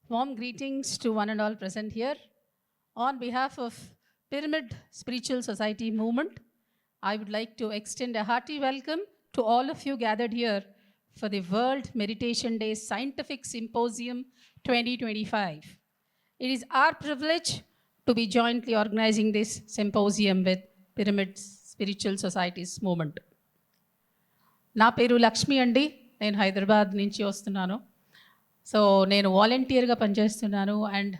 Warm greetings to one and all present here. On behalf of Pyramid Spiritual Society Movement, I would like to extend a hearty welcome to all of you gathered here for the World Meditation Day Scientific Symposium 2025. It is our privilege to be jointly organizing this symposium with Pyramid Spiritual Society's movement. నా పేరు లక్ష్మి అండి. నేను హైదరాబాద్ నుంచి వస్తున్నాను. So నేను వాలంటీర్గా పనిచేస్తున్నాను and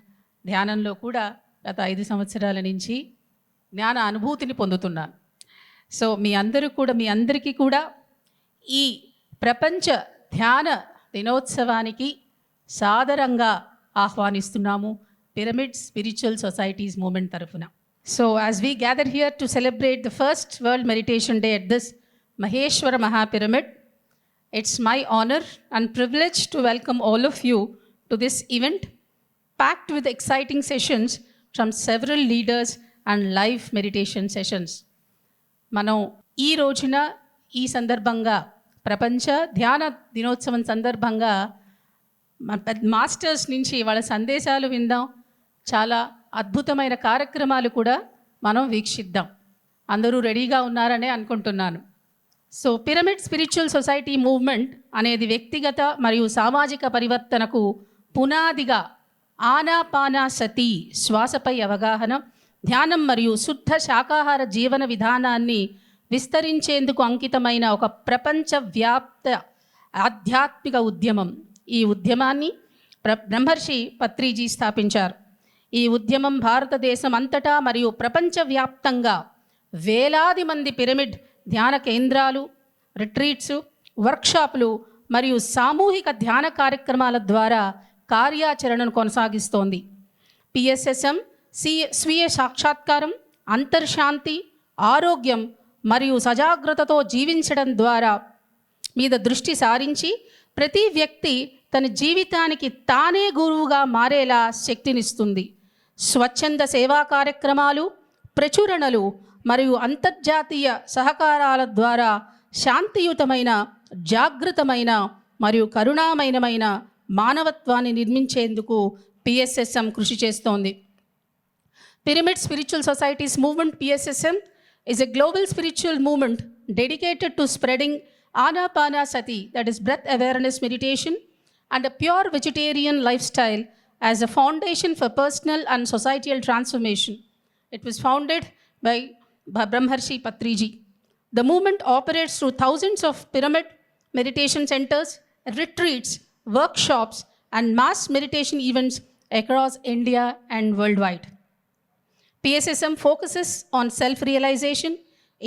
ధ్యానంలో కూడా గత 5 సంవత్సరాల నుంచి జ్ఞాన అనుభూతిని పొందుతున్నాను. సో మీ అందరికీ కూడా ఈ ప్రపంచ ధ్యాన దినోత్సవానికి సాదరంగా ఆహ్వానిస్తున్నాము పిరమిడ్ స్పిరిచువల్ సొసైటీస్ మూమెంట్ తరఫున. So as we gather here to celebrate the first world meditation day at this Maheshwar Mahapyramid, it's my honor and privilege to welcome all of you to this event packed with exciting sessions from several leaders and live meditation sessions. మనం ఈ రోజున ఈ సందర్భంగా ప్రపంచ ధ్యాన దినోత్సవం సందర్భంగా masters నుంచి వాళ్ళ సందేశాలు విందాం. చాలా అద్భుతమైన కార్యక్రమాలు కూడా మనం వీక్షిద్దాం. అందరూ రెడీగా ఉన్నారనే అనుకుంటున్నాను. So pyramid spiritual society movement అనేది వ్యక్తిగత మరియు సామాజిక పరివర్తనకు పునాదిగా ఆనాపానసతి శ్వాసపై అవగాహన, ధ్యానం మరియు శుద్ధ శాకాహార జీవన విధానాన్ని విస్తరించేందుకు అంకితమైన ఒక ప్రపంచవ్యాప్త ఆధ్యాత్మిక ఉద్యమం. ఈ ఉద్యమాన్ని బ్రహ్మర్షి పత్రిజీ స్థాపించారు. ఈ ఉద్యమం భారతదేశం అంతటా మరియు ప్రపంచవ్యాప్తంగా వేలాది మంది పిరమిడ్ ధ్యాన కేంద్రాలు, రిట్రీట్స్, వర్క్షాపులు మరియు సామూహిక ధ్యాన కార్యక్రమాల ద్వారా కార్యాచరణను కొనసాగిస్తోంది. పిఎస్ఎస్ఎం స్వీయ సాక్షాత్కారం, అంతర్శాంతి, ఆరోగ్యం మరియు సజాగ్రత్తతో జీవించడం ద్వారా మీద దృష్టి సారించి ప్రతి వ్యక్తి తన జీవితానికి తానే గురువుగా మారేలా శక్తినిస్తుంది. స్వచ్ఛంద సేవా కార్యక్రమాలు, ప్రచురణలు మరియు అంతర్జాతీయ సహకారాల ద్వారా శాంతియుతమైన, జాగృతమైన మరియు కరుణామయమైన మానవత్వాన్ని నిర్మించేందుకు పిఎస్ఎస్ఎం కృషి చేస్తోంది. Pyramid spiritual societies movement PSSM is a global spiritual movement dedicated to spreading anapanasati, that is breath awareness meditation, and a pure vegetarian lifestyle as a foundation for personal and societal transformation. It was founded by Brahmarshi Patriji. The movement operates through thousands of pyramid meditation centers, retreats, workshops, and mass meditation events across India and worldwide. PSSM focuses on self-realization,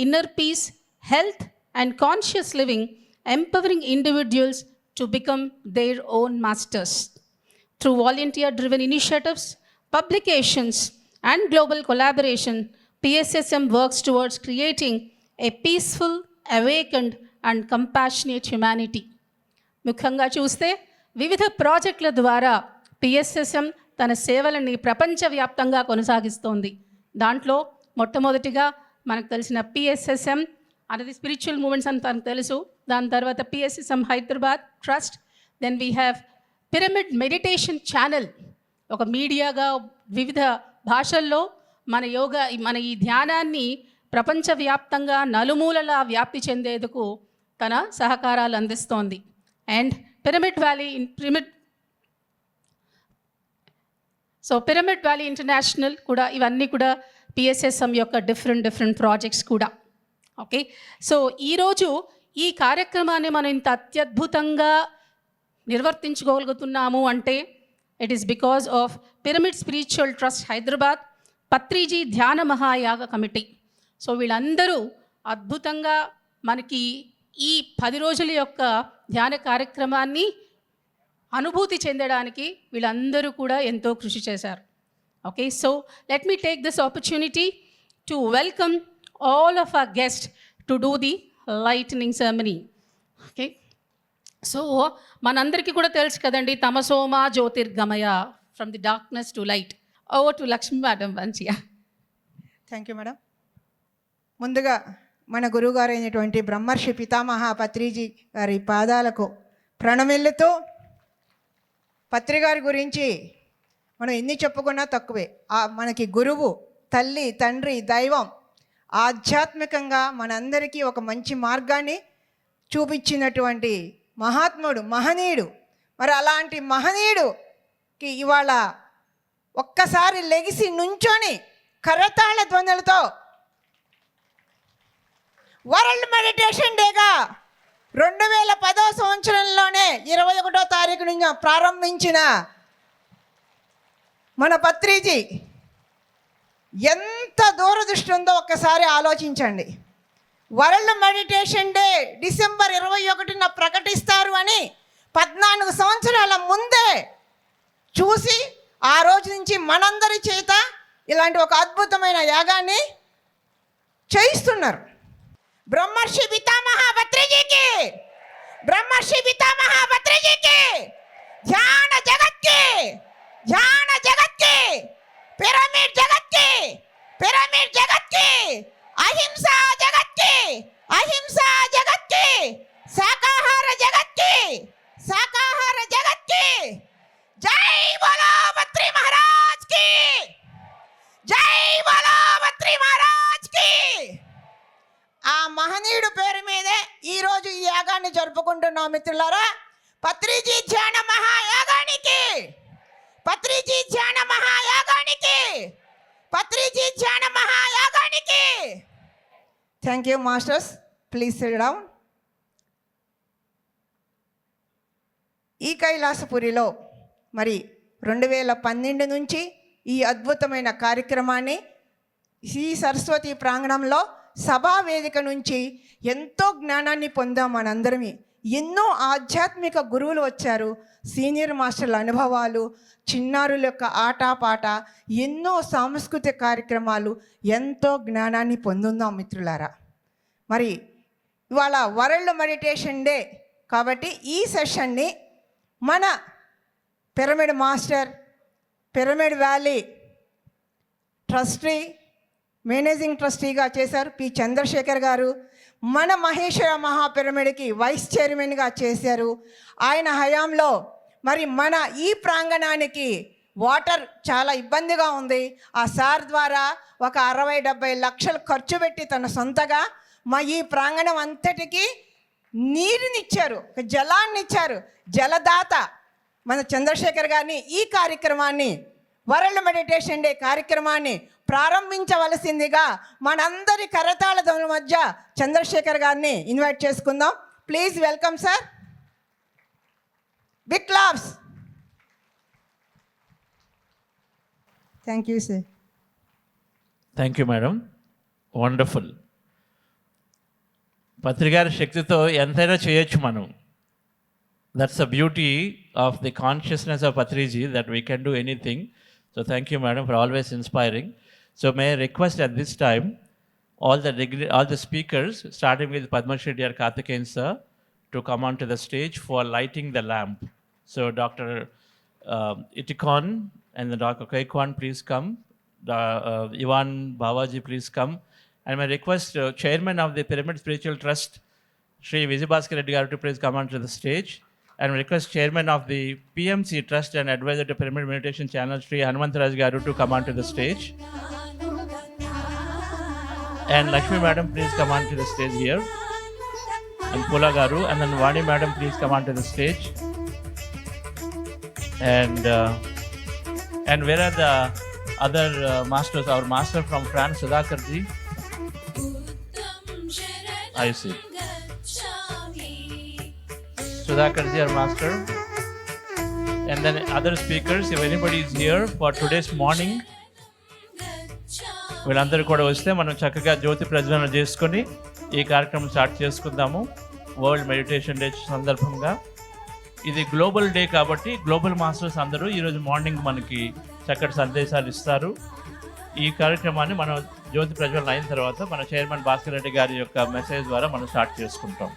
inner peace, health, and conscious living, empowering individuals to become their own masters. Through volunteer-driven initiatives, publications, and global collaboration, PSSM works towards creating a peaceful, awakened, and compassionate humanity. ముఖ్యంగా చూస్తే వివిధ ప్రాజెక్టుల ద్వారా PSSM తన సేవలని ప్రపంచవ్యాప్తంగా కొనసాగిస్తోంది. దాంట్లో మొట్టమొదటిగా మనకు తెలిసిన పిఎస్ఎస్ఎం అనేది స్పిరిచువల్ మూమెంట్స్ అని తనకు తెలుసు. దాని తర్వాత PSSM Hyderabad trust, then we have pyramid meditation channel, ఒక మీడియాగా వివిధ భాషల్లో మన ఈ ధ్యానాన్ని ప్రపంచవ్యాప్తంగా నలుమూలలా వ్యాప్తి చెందేందుకు తన సహకారాలు అందిస్తోంది. అండ్ పిరమిడ్ వ్యాలీ ఇంటర్నేషనల్ కూడా, ఇవన్నీ కూడా పిఎస్ఎస్ఎం యొక్క డిఫరెంట్ ప్రాజెక్ట్స్ కూడా. ఓకే, సో ఈరోజు ఈ కార్యక్రమాన్ని మనం ఇంత అత్యద్భుతంగా నిర్వర్తించుకోగలుగుతున్నాము అంటే it is because of pyramid spiritual trust Hyderabad, Patriji ధ్యాన మహాయాగ కమిటీ. సో వీళ్ళందరూ అద్భుతంగా మనకి ఈ 10 రోజుల యొక్క ధ్యాన కార్యక్రమాన్ని అనుభూతి చెందడానికి వీళ్ళందరూ కూడా ఎంతో కృషి చేశారు. Okay, so let me take this opportunity to welcome all of our guest to do the lighting ceremony. Okay, so మనందరికీ కూడా తెలుసు కదండి, తమసోమా జ్యోతిర్గమయ, from the darkness to light. Over to Lakshmi madam మంచిగా. Thank you madam. ముందుగా మన గురువుగారు అయినటువంటి బ్రహ్మర్షి పితామహ పత్రిజీ గారి పాదాలకు ప్రణమిల్లుతూ పత్రి గారి గురించి మనం ఎన్ని చెప్పుకున్నా తక్కువే. మనకి గురువు, తల్లి, తండ్రి, దైవం, ఆధ్యాత్మికంగా మనందరికీ ఒక మంచి మార్గాన్ని చూపించినటువంటి మహాత్ముడు, మహనీయుడు. మరి అలాంటి మహనీయుడుకి ఇవాళ ఒక్కసారి లెగిసి నుంచొని కరతాళ ధ్వనులతో వరల్డ్ మెడిటేషన్ డేగా 2010 సంవత్సరంలోనే 21వ తారీఖు నుంచి ప్రారంభించిన మన పత్రిజీ ఎంత దూరదృష్టి ఉందో ఒక్కసారి ఆలోచించండి. వరల్డ్ మెడిటేషన్ డే డిసెంబర్ 21న ప్రకటిస్తారు అని 14 సంవత్సరాల ముందే చూసి ఆ రోజు నుంచి మనందరి చేత ఇలాంటి ఒక అద్భుతమైన యాగాన్ని చేయిస్తున్నారు. బ్రహ్మర్షి పితామహ పత్రిజీకి, బ్రహ్మర్షి పితామహ పత్రిజీకి, ధ్యాన జగత్కి, ధ్యాన జగత్కి, పిరమిడ్ జగత్కి, పిరమిడ్ జగత్కి, అహింసా జగత్కి, అహింసా జగత్కి, శాకాహార జగత్కి, శాకాహార జగత్కి, జై బోలో పత్రి మహారాజ్ కి, జై బోలో పత్రి మహారాజ్ కి. ఆ మహనీయుడు పేరు మీదే ఈరోజు ఈ యాగాన్ని జరుపుకుంటున్నాం మిత్రులారా. పత్రిజీ ధ్యాన మహాయాగానికి, పత్రిజీ ధ్యాన మహాయాగానికి, పత్రిజీ ధ్యాన మహాయాగానికి. Thank you masters, please sit down. ఈ కైలాసపురిలో మరి 2012 నుంచి ఈ అద్భుతమైన కార్యక్రమాన్ని శ్రీ సరస్వతి ప్రాంగణంలో సభా వేదిక నుంచి ఎంతో జ్ఞానాన్ని పొందాం మనందరమే. ఎన్నో ఆధ్యాత్మిక గురువులు వచ్చారు, సీనియర్ మాస్టర్ల అనుభవాలు, చిన్నారుల యొక్క ఆటపాట, ఎన్నో సాంస్కృతిక కార్యక్రమాలు, ఎంతో జ్ఞానాన్ని పొందుందాం మిత్రులారా. మరి ఇవాళ వరల్డ్ మెడిటేషన్ డే కాబట్టి ఈ సెషన్ని మన pyramid master, pyramid valley trustee, managing ట్రస్టీగా చేశారు పి చంద్రశేఖర్ గారు. మన మహేశ్వర మహాపిరమిడ్కి వైస్ చైర్మన్గా చేశారు. ఆయన హయాంలో మరి మన ఈ ప్రాంగణానికి వాటర్ చాలా ఇబ్బందిగా ఉంది. ఆ సార్ ద్వారా ఒక 60-70 లక్షలు ఖర్చు పెట్టి తన సొంతగా మా ఈ ప్రాంగణం అంతటికి నీరునిచ్చారు, ఒక జలాన్ని ఇచ్చారు. జలదాత మన చంద్రశేఖర్ గారిని ఈ కార్యక్రమాన్ని, వరల్డ్ మెడిటేషన్ డే కార్యక్రమాన్ని ప్రారంభించవలసిందిగా మనందరి కరతాళ ధ్వనుల మధ్య చంద్రశేఖర్ గారిని ఇన్వైట్ చేసుకుందాం. Please welcome sir. Big claps. Thank you sir. Thank you madam, wonderful. పత్రికారి శక్తితో ఎంతైనా చేయొచ్చు మనం. That's the beauty of the consciousness of Patriji, that we can do anything. So thank you madam for always inspiring. So may I request at this time all the speakers, starting with Padma Shri Dr. Karthikeyan sir, to come onto the stage for lighting the lamp. So Dr. Itikon and Dr. Kaikwan, please come. Ivan Babaji, please come. And my request, Chairman of the Pyramid Spiritual Trust, Shri Vijayabhaskar Reddy garu, to please come onto the stage. And request Chairman of the PMC Trust and Advisor to Pyramid Meditation Channel, Shri Hanumantaraj garu, to come onto the stage. And Lakshmi Madam, please come onto the stage here. And Pula garu, and then Vani Madam, please come onto the stage. And where are the other masters? Our master from France, Sudhakar ji. I see. Sudhakar ji, our master. And then other speakers, if anybody is here for today's morning, వీళ్ళందరూ కూడా వస్తే మనం చక్కగా జ్యోతి ప్రజ్వలన చేసుకొని ఈ కార్యక్రమం start చేసుకుందాము. వరల్డ్ మెడిటేషన్ డే సందర్భంగా ఇది గ్లోబల్ డే కాబట్టి గ్లోబల్ మాస్టర్స్ అందరూ ఈరోజు మార్నింగ్ మనకి చక్కటి సందేశాలు ఇస్తారు. ఈ కార్యక్రమాన్ని మనం జ్యోతి ప్రజ్వలన అయిన తర్వాత మన చైర్మన్ భాస్కర్ రెడ్డి గారి యొక్క మెసేజ్ ద్వారా మనం స్టార్ట్ చేసుకుంటాం.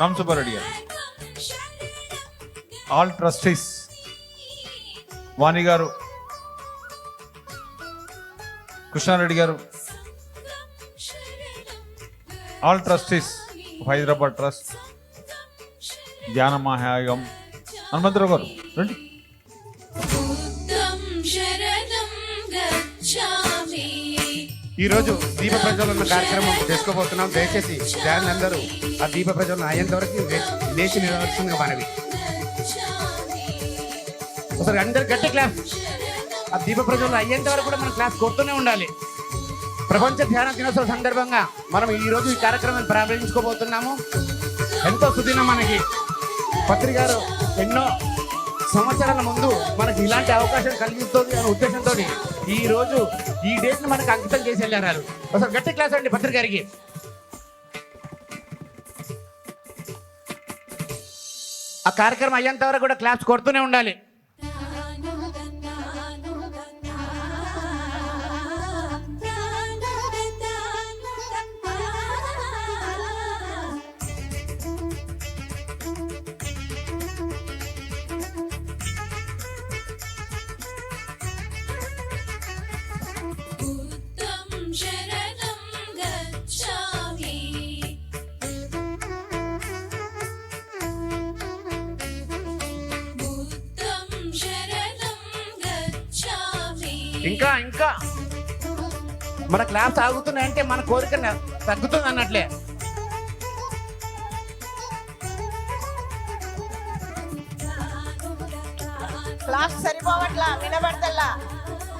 Ram Subbareddy. All trustees, వాణి గారు, కృష్ణారెడ్డి గారు, ఆల్ ట్రస్టీస్ హైదరాబాద్ ట్రస్ట్, ధ్యాన మహాయాగం, హనుమంతరావు గారు రండి. ఈరోజు దీప ప్రజ్వలన కార్యక్రమం చేసుకోబోతున్నాం. దయచేసి ధ్యాన్ అందరూ ఆ దీప ప్రజ్వలన అయ్యేంత వరకు లేచి నిలవాల్సిందిగా మనవి. ఒకసారి అందరు గట్టి క్లాస్. ఆ దీప ప్రజ్వలన అయ్యేంత వరకు కూడా మనం క్లాస్ కొడుతూనే ఉండాలి. ప్రపంచ ధ్యాన దినోత్సవం సందర్భంగా మనం ఈరోజు ఈ కార్యక్రమాన్ని ప్రారంభించుకోబోతున్నాము. ఎంతో సుదినం మనకి. పత్రి గారు ఎన్నో సంవత్సరాల ముందు మనకి ఇలాంటి అవకాశం కలిగిస్తుంది అనే ఉద్దేశంతో ఈ రోజు ఈ డేట్ ని మనకు అంకితం చేసి వెళ్ళారు. ఒకసారి గట్టి క్లాస్ అండి పత్రి గారికి. ఆ కార్యక్రమం అయ్యేంత వరకు కూడా క్లాస్ కొడుతూనే ఉండాలి. ఇంకా ఇంకా మన క్లాస్ ఆగుతున్నాయంటే మన కోరిక తగ్గుతుంది అన్నట్లే. క్లాస్ సరిపోవట్లా, వినబడతల్లా.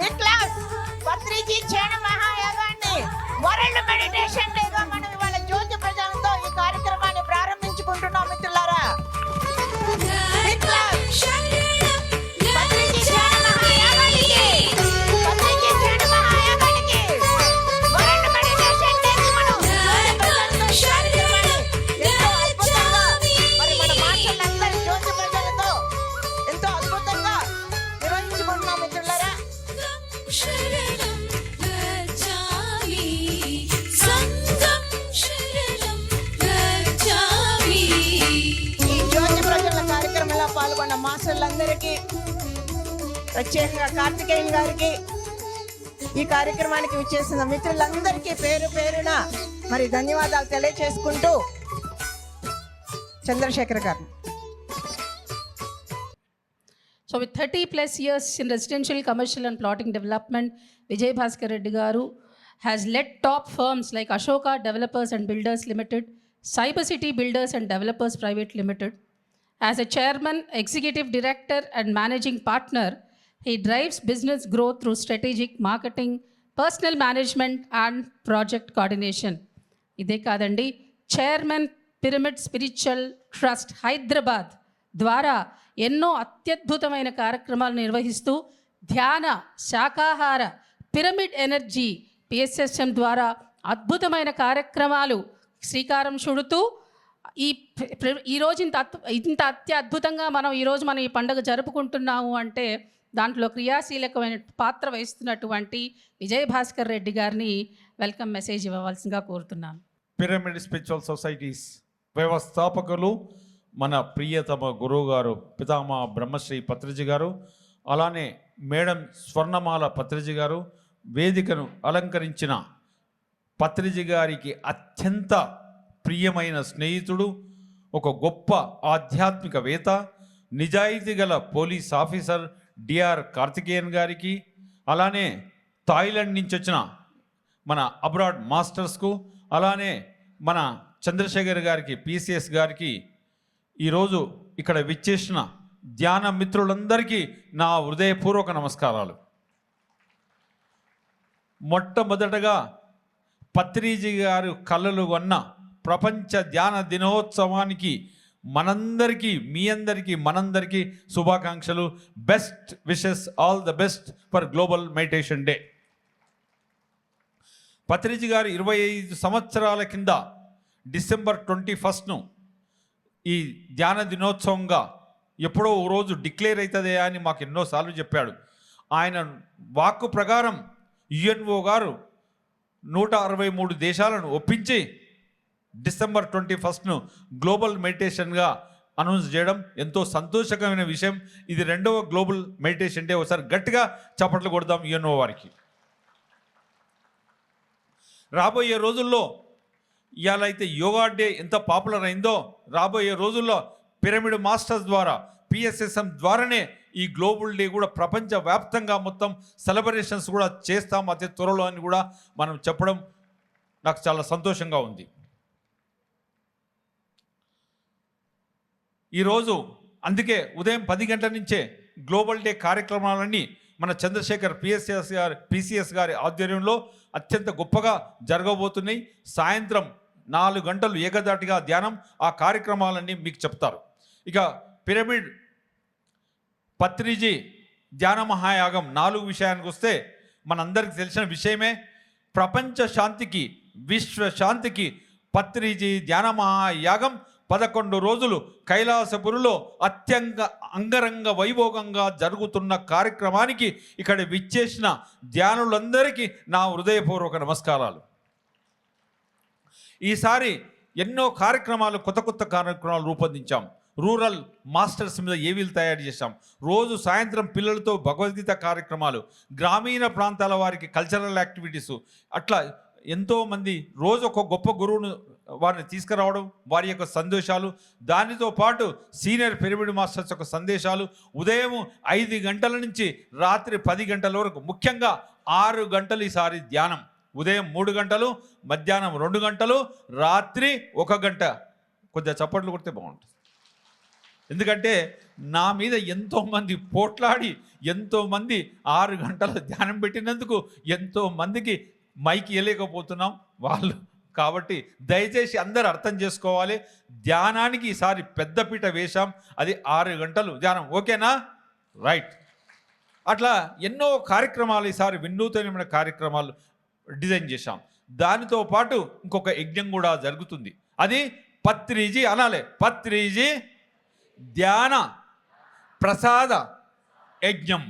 ఈ క్లాస్ పత్రిజీ ధ్యాన మహాయాగాన్ని వరల్డ్ మెడిటేషన్ డేగా మనం ఇవాళ జ్యోతి ప్రజలతో ఈ కార్యక్రమాన్ని ప్రారంభించుకుంటున్నాం మిత్రులారా. ఈ క్లాస్ పత్రిజీ ధ్యాన మహాయాగానికి, పత్రిజీ ధ్యాన మహాయాగానికి వరల్డ్ మెడిటేషన్ డేకి మనం జ్యోతి ప్రజలతో ఈ కార్యక్రమాన్ని ఎంతో అద్భుతంగా మరి మన మాస్టర్లందరూ జ్యోతి ప్రజలతో ఎంతో అద్భుతంగా నిర్వహించుకుంటున్నాం మిత్రులారా. ఈ జ్యోతి ప్రజల కార్యక్రమంలో పాల్గొన్న మాస్టర్లందరికీ, ప్రత్యేకంగా కార్తికేయన్ గారికి, ఈ కార్యక్రమానికి విచ్చేసిన మిత్రులందరికీ పేరు పేరున మరి ధన్యవాదాలు తెలియజేసుకుంటూ చంద్రశేఖర్ గారు. So with 30 plus years in residential, commercial and plotting development, Vijay Bhaskar Reddy Garu has led top firms like Ashoka Developers and Builders Limited, Cyber City Builders and Developers Private Limited. As a chairman, executive director and managing partner, he drives business growth through strategic marketing, personal management and project coordination. ఇదే కాదండి, chairman pyramid spiritual trust Hyderabad ద్వారా ఎన్నో అత్యద్భుతమైన కార్యక్రమాలు నిర్వహిస్తూ ధ్యాన, శాకాహార, pyramid energy PSSM ద్వారా అద్భుతమైన కార్యక్రమాలు శ్రీకారం చుడుతూ ఈరోజు ఇంత అత్యద్భుతంగా మనం ఈరోజు ఈ పండుగ జరుపుకుంటున్నాము అంటే దాంట్లో క్రియాశీలకమైన పాత్ర వహిస్తున్నటువంటి విజయ్ భాస్కర్ రెడ్డి గారిని వెల్కమ్ మెసేజ్ ఇవ్వవలసిందిగా కోరుతున్నాను. పిరమిడ్ స్పిరిచువల్ సొసైటీస్ వ్యవస్థాపకులు మన ప్రియతమ గురువు గారు పితామహ బ్రహ్మశ్రీ పత్రిజీ గారు, అలానే మేడం స్వర్ణమాల పత్రిజీ గారు, వేదికను అలంకరించిన పత్రిజీ గారికి అత్యంత ప్రియమైన స్నేహితుడు, ఒక గొప్ప ఆధ్యాత్మికవేత్త, నిజాయితీ గల పోలీస్ ఆఫీసర్ డిఆర్ కార్తికేయన్ గారికి, అలానే థాయిలాండ్ నుంచి వచ్చిన మన అబ్రాడ్ మాస్టర్స్కు, అలానే మన చంద్రశేఖర్ గారికి, పిసిఎస్ గారికి, ఈరోజు ఇక్కడ విచ్చేసిన ధ్యాన మిత్రులందరికీ నా హృదయపూర్వక నమస్కారాలు. మొట్టమొదటగా పత్రిజీ గారు కళలు కొన్న ప్రపంచ ధ్యాన దినోత్సవానికి మనందరికీ, మీ అందరికీ, మనందరికీ శుభాకాంక్షలు. Best wishes, all the best for global meditation day. Patriji గారు 25 సంవత్సరాల కింద డిసెంబర్ 21 ఈ ధ్యాన దినోత్సవంగా ఎప్పుడో ఓ రోజు డిక్లేర్ అవుతుందే అని మాకు ఎన్నోసార్లు చెప్పాడు. ఆయన వాక్కు ప్రకారం యుఎన్ఓ గారు 163 దేశాలను ఒప్పించి డిసెంబర్ 21 గ్లోబల్ మెడిటేషన్గా అనౌన్స్ చేయడం ఎంతో సంతోషకరమైన విషయం. ఇది 2వ గ్లోబల్ మెడిటేషన్ డే. ఒకసారి గట్టిగా చప్పట్లు కొడదాం యుఎన్ఓ వారికి. రాబోయే రోజుల్లో ఇవాళ అయితే యోగా డే ఎంత పాపులర్ అయిందో, రాబోయే రోజుల్లో పిరమిడ్ మాస్టర్స్ ద్వారా పిఎస్ఎస్ఎం ద్వారానే ఈ గ్లోబల్ డే కూడా ప్రపంచవ్యాప్తంగా మొత్తం సెలబ్రేషన్స్ కూడా చేస్తాం అతి త్వరలో అని కూడా మనం చెప్పడం నాకు చాలా సంతోషంగా ఉంది. ఈరోజు అందుకే ఉదయం 10 గంటల నుంచే గ్లోబల్ డే కార్యక్రమాలన్నీ మన చంద్రశేఖర్ పిసిఎస్ గారి ఆధ్వర్యంలో అత్యంత గొప్పగా జరగబోతున్నాయి. సాయంత్రం 4 గంటలు ఏకదాటిగా ధ్యానం, ఆ కార్యక్రమాలన్నీ మీకు చెప్తారు. ఇక పిరమిడ్ పత్రిజీ ధ్యాన మహాయాగం 4 విషయానికి వస్తే మనందరికీ తెలిసిన విషయమే. ప్రపంచ శాంతికి, విశ్వ శాంతికి పత్రిజీ ధ్యాన మహాయాగం 11 రోజులు కైలాసపురిలో అంగరంగ వైభోగంగా జరుగుతున్న కార్యక్రమానికి ఇక్కడ విచ్చేసిన ధ్యానులందరికీ నా హృదయపూర్వక నమస్కారాలు. ఈసారి ఎన్నో కార్యక్రమాలు, కొత్త కార్యక్రమాలు రూపొందించాం. రూరల్ మాస్టర్స్ మీద ఏవీలు తయారు చేశాం. రోజు సాయంత్రం పిల్లలతో భగవద్గీత కార్యక్రమాలు, గ్రామీణ ప్రాంతాల వారికి కల్చరల్ యాక్టివిటీసు, అట్లా ఎంతోమంది రోజు ఒక గొప్ప గురువును వారిని తీసుకురావడం, వారి యొక్క సందేశాలు, దానితో పాటు సీనియర్ పిరమిడ్ మాస్టర్స్ యొక్క సందేశాలు, ఉదయం 5 గంటల నుంచి రాత్రి 10 గంటల వరకు, ముఖ్యంగా 6 గంటలు ఈసారి ధ్యానం. ఉదయం 3 గంటలు, మధ్యాహ్నం 2 గంటలు, రాత్రి 1 గంట. కొద్దిగా చప్పట్లు కొడితే బాగుంటుంది. ఎందుకంటే నా మీద ఎంతోమంది పోట్లాడి, ఎంతోమంది 6 గంటల ధ్యానం పెట్టినందుకు ఎంతోమందికి మైక్ ఇవ్వలేకపోతున్నాం వాళ్ళు. కాబట్టి దయచేసి అందరూ అర్థం చేసుకోవాలి, ధ్యానానికి ఈసారి పెద్దపీట వేశాం. అది 6 గంటలు ధ్యానం. ఓకేనా? రైట్. అట్లా ఎన్నో కార్యక్రమాలు ఈసారి వినూత్నమైన కార్యక్రమాలు డిజైన్ చేశాం. దానితో పాటు ఇంకొక యజ్ఞం కూడా జరుగుతుంది. అది పత్రిజీ అనాలి, పత్రిజీ ధ్యాన ప్రసాద యజ్ఞం.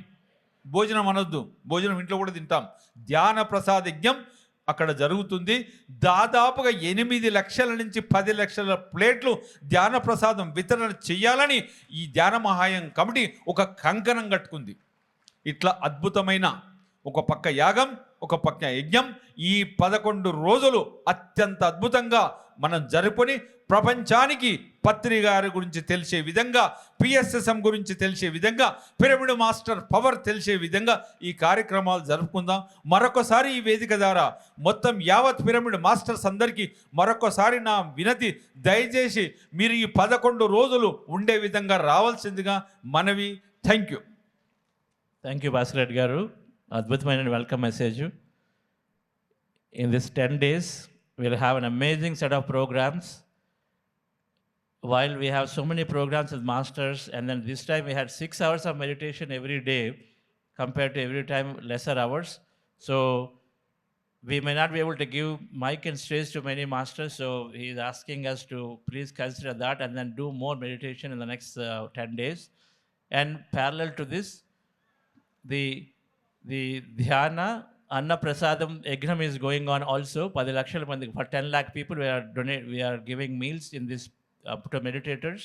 భోజనం అనొద్దు, భోజనం ఇంట్లో కూడా తింటాం. ధ్యాన ప్రసాద యజ్ఞం అక్కడ జరుగుతుంది. దాదాపుగా 8 లక్షల నుంచి 10 లక్షల ప్లేట్లు ధ్యాన ప్రసాదం వితరణ చేయాలని ఈ ధ్యాన మహాయం కమిటీ ఒక కంకణం కట్టుకుంది. ఇట్లా అద్భుతమైన ఒక పక్క యాగం, ఒక పక్క యజ్ఞం, ఈ 11 రోజులు అత్యంత అద్భుతంగా మనం జరుపుని ప్రపంచానికి పత్రి గారి గురించి తెలిసే విధంగా, పిఎస్ఎస్ఎం గురించి తెలిసే విధంగా, పిరమిడ్ మాస్టర్ పవర్ తెలిసే విధంగా ఈ కార్యక్రమాలు జరుపుకుందాం. మరొకసారి ఈ వేదిక ద్వారా మొత్తం యావత్ పిరమిడ్ మాస్టర్స్ అందరికీ మరొకసారి నా వినతి, దయచేసి మీరు ఈ 11 రోజులు ఉండే విధంగా రావాల్సిందిగా మనవి. Thank you. Thank you Bhaskar Reddy గారు. అద్భుతమైన welcome message. In this 10 days, we'll have an amazing set of programs. While we have so many programs with masters, and then this time we had 6 hours of meditation every day compared to every time lesser hours. So we may not be able to give mic and stage to many masters, so he is asking us to please consider that and then do more meditation in the next 10 days. And parallel to this, the Dhyana Anna Prasadam Yajnam is going on also. 10 lakshal mandi, for 10 lakh people we are giving meals in this to meditators,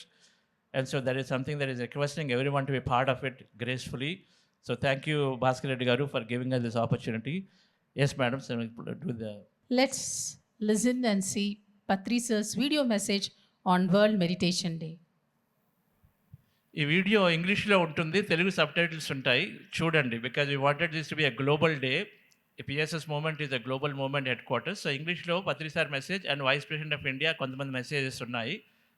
and so that is something that is requesting everyone to be part of it gracefully. So thank you Bhaskar Reddy garu for giving us this opportunity. Yes madam, so do the Let's listen and see Patri sir's video message on World Meditation Day. ఈ video ఇంగ్లీష్లో ఉంటుంది, Telugu subtitles ఉంటాయి, చూడండి. Because we wanted this to be a global day. PSS movement is a global movement headquarters. So ఇంగ్లీష్లో Patri sir message and vice president of India కొంతమంది messages ఉన్నాయి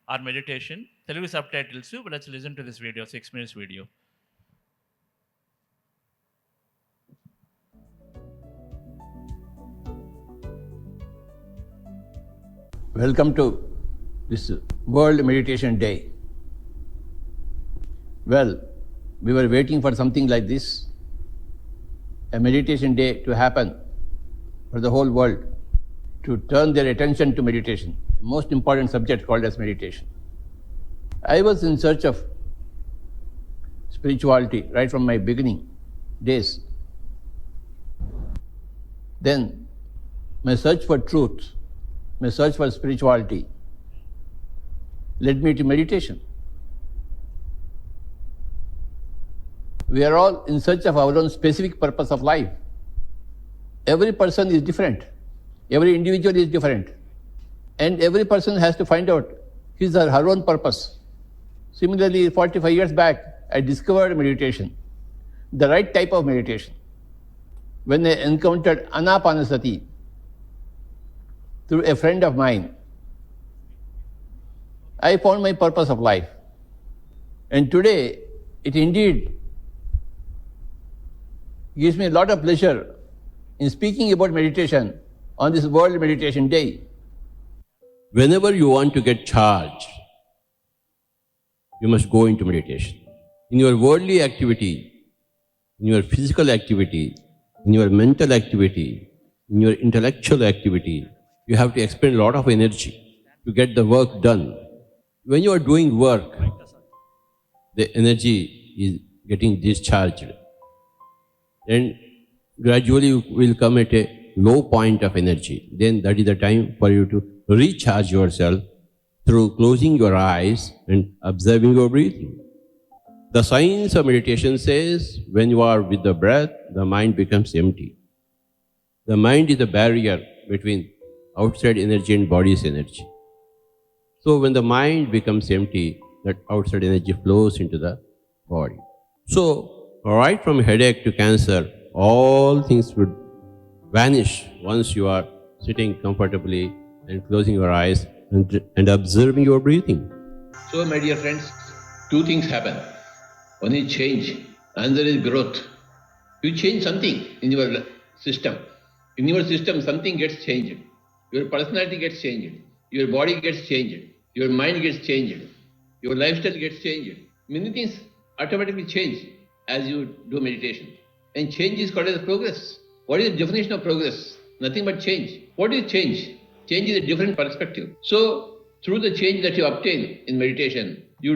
are meditation, Telugu subtitles. Let's listen to this video, 6 minutes video. Welcome to this World Meditation Day. Well, we were waiting for something like this, a meditation day to happen for the whole world, to turn their attention to meditation, the most important subject called as meditation. I was in search of spirituality right from my beginning days. Then my search for truth, my search for spirituality led me to meditation. We are all in search of our own specific purpose of life. Every person is different. Every individual is different. And every person has to find out his or her own purpose. Similarly, 45 years back, I discovered meditation, the right type of meditation. When I encountered Anapanasati through a friend of mine, I found my purpose of life. And today, it indeed gives me a lot of pleasure in speaking about meditation on this World Meditation Day. Whenever you want to get charged, you must go into meditation. In your worldly activity, in your physical activity, in your mental activity, in your intellectual activity, you have to expend a lot of energy to get the work done. When you are doing work, the energy is getting discharged. And gradually you will come at a low point of energy. Then that is the time for you to recharge yourself through closing your eyes and observing your breathing. The science of meditation says when you are with the breath, the mind becomes empty. The mind is the barrier between outside energy and body's energy. So when the mind becomes empty, that outside energy flows into the body. So right from headache to cancer, all things would vanish once you are sitting comfortably and closing your eyes and observing your breathing. So my dear friends, two things happen. One is change, another is growth. You change something in your system. In your system, something gets changed. Your personality gets changed. Your body gets changed. Your mind gets changed. Your lifestyle gets changed. Many things automatically change as you do meditation. And change is called as progress. What is the definition of progress? Nothing but change. What is change? Change is a different perspective. So, through the change that you obtain in meditation, you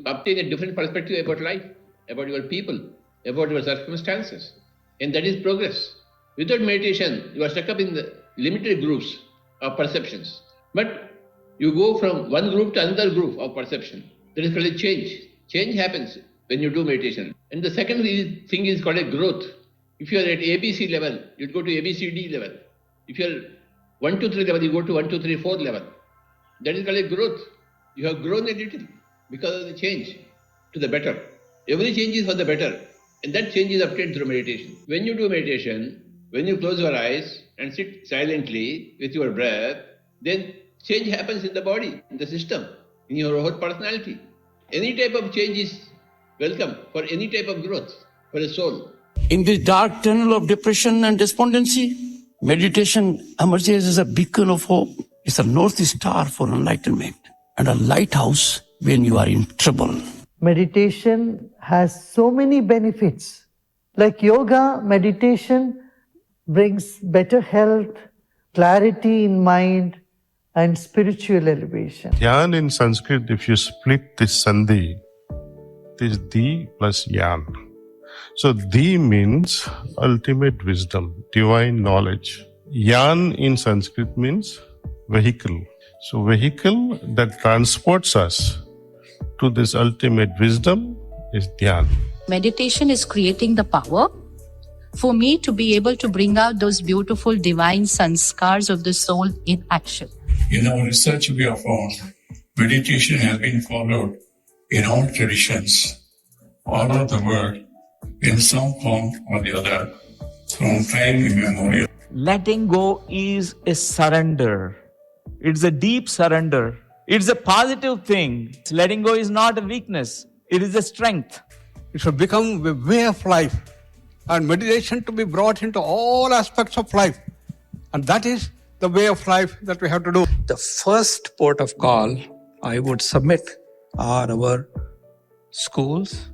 obtain a different perspective about life, about your people, about your circumstances. And that is progress. Without meditation, you are stuck up in the limited groups of perceptions. But you go from one group to another group of perception. That is called a change. Change happens when you do meditation. And the second thing is called a growth. If you are at ABC level, you go to ABCD level. If you are 1, 2, 3 level, you go to 1, 2, 3, 4 level. That is called a growth. You have grown a little because of the change to the better. Every change is for the better. And that change is obtained through meditation. When you do meditation, when you close your eyes and sit silently with your breath, then change happens in the body, in the system, in your whole personality. Any type of change is welcome for any type of growth for a soul. In this dark tunnel of depression and despondency, meditation emerges as a beacon of hope. It's a north star for enlightenment and a lighthouse when you are in trouble. Meditation has so many benefits. Like yoga, meditation brings better health, clarity in mind, and spiritual elevation. Dhyan in Sanskrit, if you split this sandhi, it is di plus yan. So di means ultimate wisdom, divine knowledge. Yan in Sanskrit means vehicle. So vehicle that transports us to this ultimate wisdom is dhyan. Meditation is creating the power for me to be able to bring out those beautiful divine sanskars of the soul in action. In our research, we have found meditation has been followed in all traditions all over the world in some form or the other from time immemorial. Letting go is a surrender. It's a deep surrender. It's a positive thing. Letting go is not a weakness. It is a strength. It should become a way of life, and meditation to be brought into all aspects of life. And that is the way of life that we have to do. The first port of call I would submit are our schools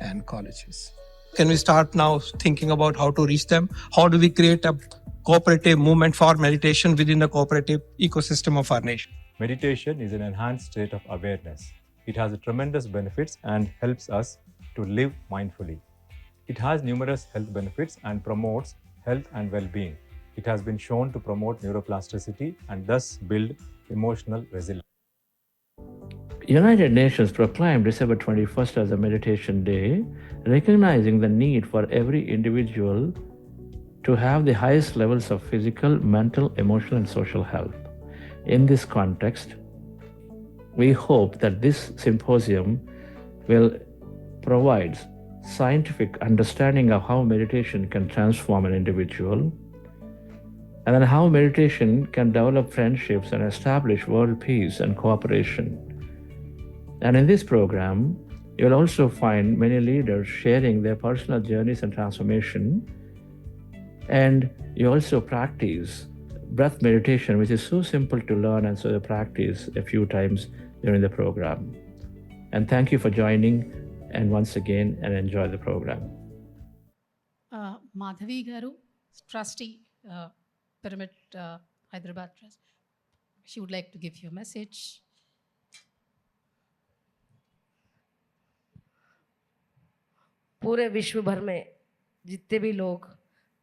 and colleges. Can we start now thinking about how to reach them? How do we create a cooperative movement for meditation within the cooperative ecosystem of our nation? Meditation is an enhanced state of awareness. It has tremendous benefits and helps us to live mindfully. It has numerous health benefits and promotes health and well-being. It has been shown to promote neuroplasticity and thus build emotional resilience. United Nations proclaimed December 21st as a meditation day, recognizing the need for every individual to have the highest levels of physical, mental, emotional, and social health. In this context, we hope that this symposium will provide scientific understanding of how meditation can transform an individual, and then how meditation can develop friendships and establish world peace and cooperation. And in this program, you'll also find many leaders sharing their personal journeys and transformation. And you also practice breath meditation, which is so simple to learn, and so you practice a few times during the program. And thank you for joining, and once again, and enjoy the program. Madhavi Garu, trustee, Pyramid Hyderabad Trust. She would like to give you a message. पूरे विश्व भर में जितने भी लोग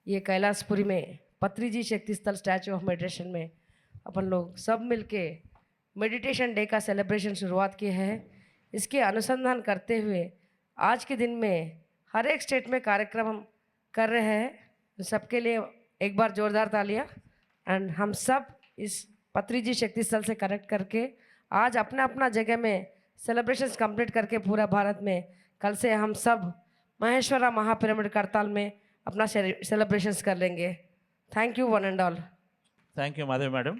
ये कैलाशपुरी में पत्री जी शक्ति स्थल स्टैचू ऑफ मेडिटेशन में अपन लोग सब मिलके मेडिटेशन डे का सेलिब्रेशन शुरुआत किए हैं। इसके अनुसंधान करते हुए आज के दिन में हर एक स्टेट में कार्यक्रम हम कर रहे हैं। सबके लिए एक बार जोरदार तालियां। एंड हम सब इस पत्री जी शक्ति स्थल से कनेक्ट करके आज अपना अपना जगह में सेलिब्रेशंस कंप्लीट करके पूरा भारत में कल से हम सब महेश्वरा महापिरामिड करताल में अपना सेलिब्रेशंस कर लेंगे। Thank you one and all. Thank you Madhavi madam.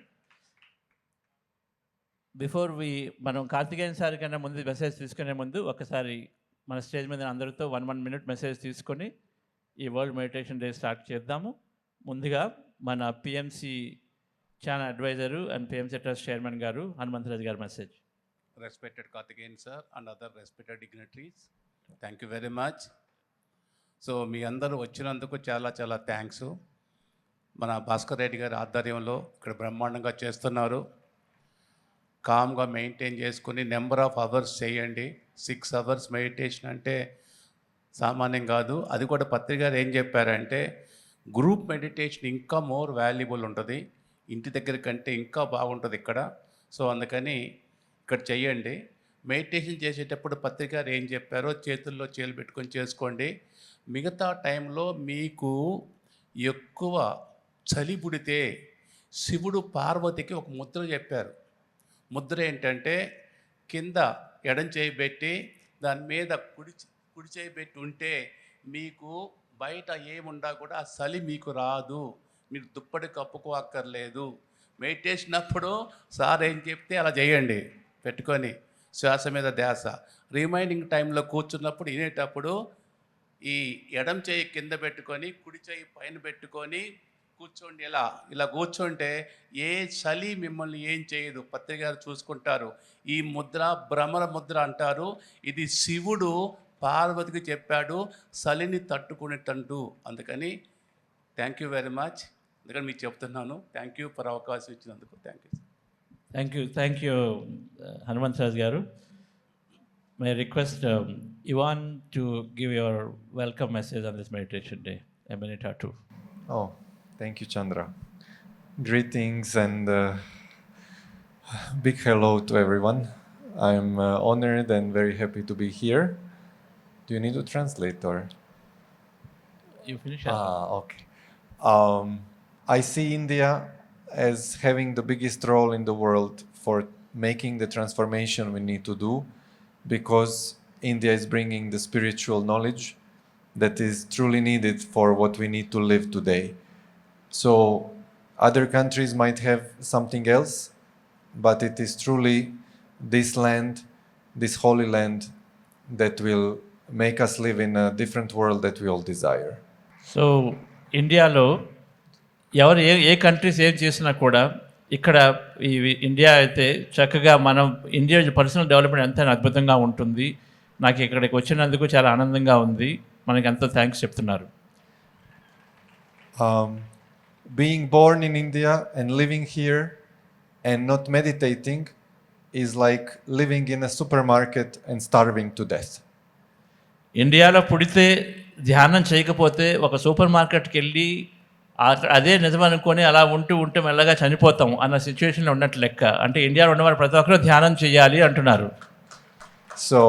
Before మనం కార్తికేయన్ సార్ కన్నా ముందు మెసేజ్ తీసుకునే ముందు ఒకసారి మన స్టేజ్ మీద అందరితో 1 minute మెసేజ్ తీసుకొని ఈ వరల్డ్ మెడిటేషన్ డే స్టార్ట్ చేద్దాము. ముందుగా మన PMC channel adviser and PMC trust chairman గారు హనుమంతరాజు గారి message. Respected Karthikeyan sir and other respected dignitaries, thank you very much. So మీ అందరూ వచ్చినందుకు చాలా చాలా థ్యాంక్స్. మన భాస్కర్ రెడ్డి గారి ఆధ్వర్యంలో ఇక్కడ బ్రహ్మాండంగా చేస్తున్నారు. కామ్గా మెయింటైన్ చేసుకుని నెంబర్ ఆఫ్ అవర్స్ చేయండి. 6 hours మెడిటేషన్ అంటే సామాన్యం కాదు. అది కూడా పత్రిక గారు ఏం చెప్పారంటే గ్రూప్ మెడిటేషన్ ఇంకా మోర్ వాల్యుబుల్ ఉంటుంది, ఇంటి దగ్గర కంటే ఇంకా బాగుంటుంది ఇక్కడ. సో అందుకని ఇక్కడ చెయ్యండి. మెడిటేషన్ చేసేటప్పుడు పత్రిక గారు ఏం చెప్పారో చేతుల్లో చేలు పెట్టుకొని చేసుకోండి. మిగతా టైంలో మీకు ఎక్కువ చలి పుడితే శివుడు పార్వతికి ఒక ముద్ర చెప్పారు. ముద్ర ఏంటంటే కింద ఎడం చేయి పెట్టి దాని మీద కుడి చేయి పెట్టి ఉంటే మీకు బయట ఏముండా కూడా ఆ చలి మీకు రాదు, మీరు దుప్పటి కప్పుకోక్కర్లేదు. మెడిటేషన్ అప్పుడు సార్ ఏం చెప్తే అలా చేయండి పెట్టుకొని శ్వాస మీద ధ్యాస. రిమైనింగ్ టైంలో కూర్చున్నప్పుడు వినేటప్పుడు ఈ ఎడం చేయి కింద పెట్టుకొని కుడి చేయి పైన పెట్టుకొని కూర్చోండి. ఇలా కూర్చుంటే ఏ చలి మిమ్మల్ని ఏం చేయదు, పత్రిక గారు చూసుకుంటారు. ఈ ముద్ర భ్రమర ముద్ర అంటారు. ఇది శివుడు పార్వతికి చెప్పాడు చలిని తట్టుకునేటంటూ. అందుకని థ్యాంక్ యూ వెరీ మచ్. అందుకని మీకు చెప్తున్నాను. థ్యాంక్ యూ ఫర్ అవకాశం ఇచ్చినందుకు. థ్యాంక్ యూ హనుమంతరాజు గారు. May I request Ivan to give your welcome message on this meditation day, a minute or two. Oh, thank you, Chandra. Greetings and big hello to everyone. I'm honored and very happy to be here. Do you need to translate or? You finish. Okay. I see India as having the biggest role in the world for making the transformation we need to do, because India is bringing the spiritual knowledge that is truly needed for what we need to live today. So other countries might have something else, but it is truly this land, this holy land, that will make us live in a different world that we all desire. So ఇండియాలో ఎవరు ఏ countries ఏం చేసినా కూడా ఇక్కడ ఈ India అయితే చక్కగా మనం ఇండియా పర్సనల్ డెవలప్మెంట్ ఎంత అద్భుతంగా ఉంటుంది. నాకు ఇక్కడికి వచ్చినందుకు చాలా ఆనందంగా ఉంది. మనకి ఎంతో థ్యాంక్స్ చెప్తున్నారు. Being born in India and living here and not meditating is like living in a supermarket and starving to death. ఇండియాలో పుడితే ధ్యానం చేయకపోతే ఒక సూపర్ మార్కెట్కి వెళ్ళి అదే నిజం అనుకొని అలా ఉంటే మెల్లగా చనిపోతాం అన్న సిచ్యువేషన్లో ఉన్నట్టు లెక్క. అంటే ఇండియాలో ఉన్నవారు ప్రతి ఒక్కరూ ధ్యానం చేయాలి అంటున్నారు. So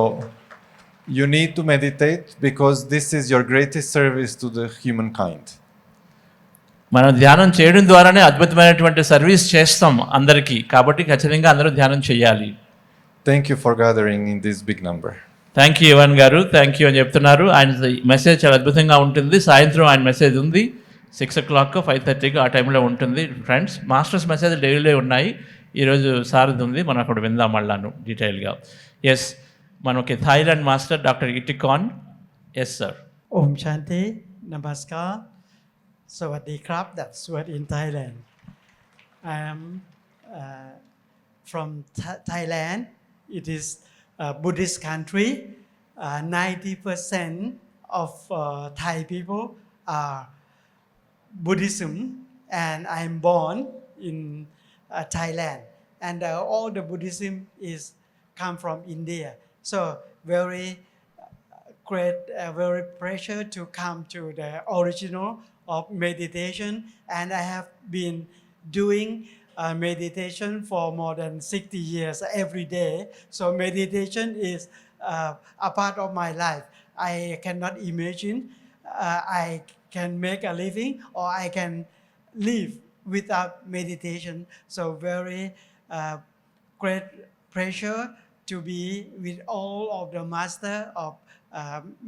you need to meditate because this is your greatest service to the humankind. మనం ధ్యానం చేయడం ద్వారానే అద్భుతమైనటువంటి సర్వీస్ చేస్తాం అందరికీ. కాబట్టి ఖచ్చితంగా అందరూ ధ్యానం చేయాలి. Thank you for gathering in this big number. Thank you Evan garu, thank you అని చెప్తున్నారు. ఆయన మెసేజ్ చాలా అద్భుతంగా ఉంటుంది. సాయంత్రం ఆయన మెసేజ్ ఉంది 6 o'clock 5:30 ఆ టైంలో ఉంటుంది. ఫ్రెండ్స్, మాస్టర్స్ మెసేజ్ డైలీ ఉన్నాయి. ఈరోజు సారథి ఉంది, మనం అక్కడ విందాం మళ్ళాను డీటెయిల్గా. ఎస్, మనకి థాయిలాండ్ మాస్టర్ డాక్టర్ ఇటికాన్. Yes sir. Om Shanti, Namaskar, Sawadee Krab, that's word in Thailand. I am from Thailand. It is a Buddhist country. 90% of Thai people are Buddhism, and I am born in Thailand. And all the Buddhism is come from India. So very great, very pressure to come to the original of meditation, and I have been doing meditation for more than 60 years every day. So meditation is a part of my life. I cannot imagine I can make a living or I can live without meditation. So very great pressure to be with all of the master of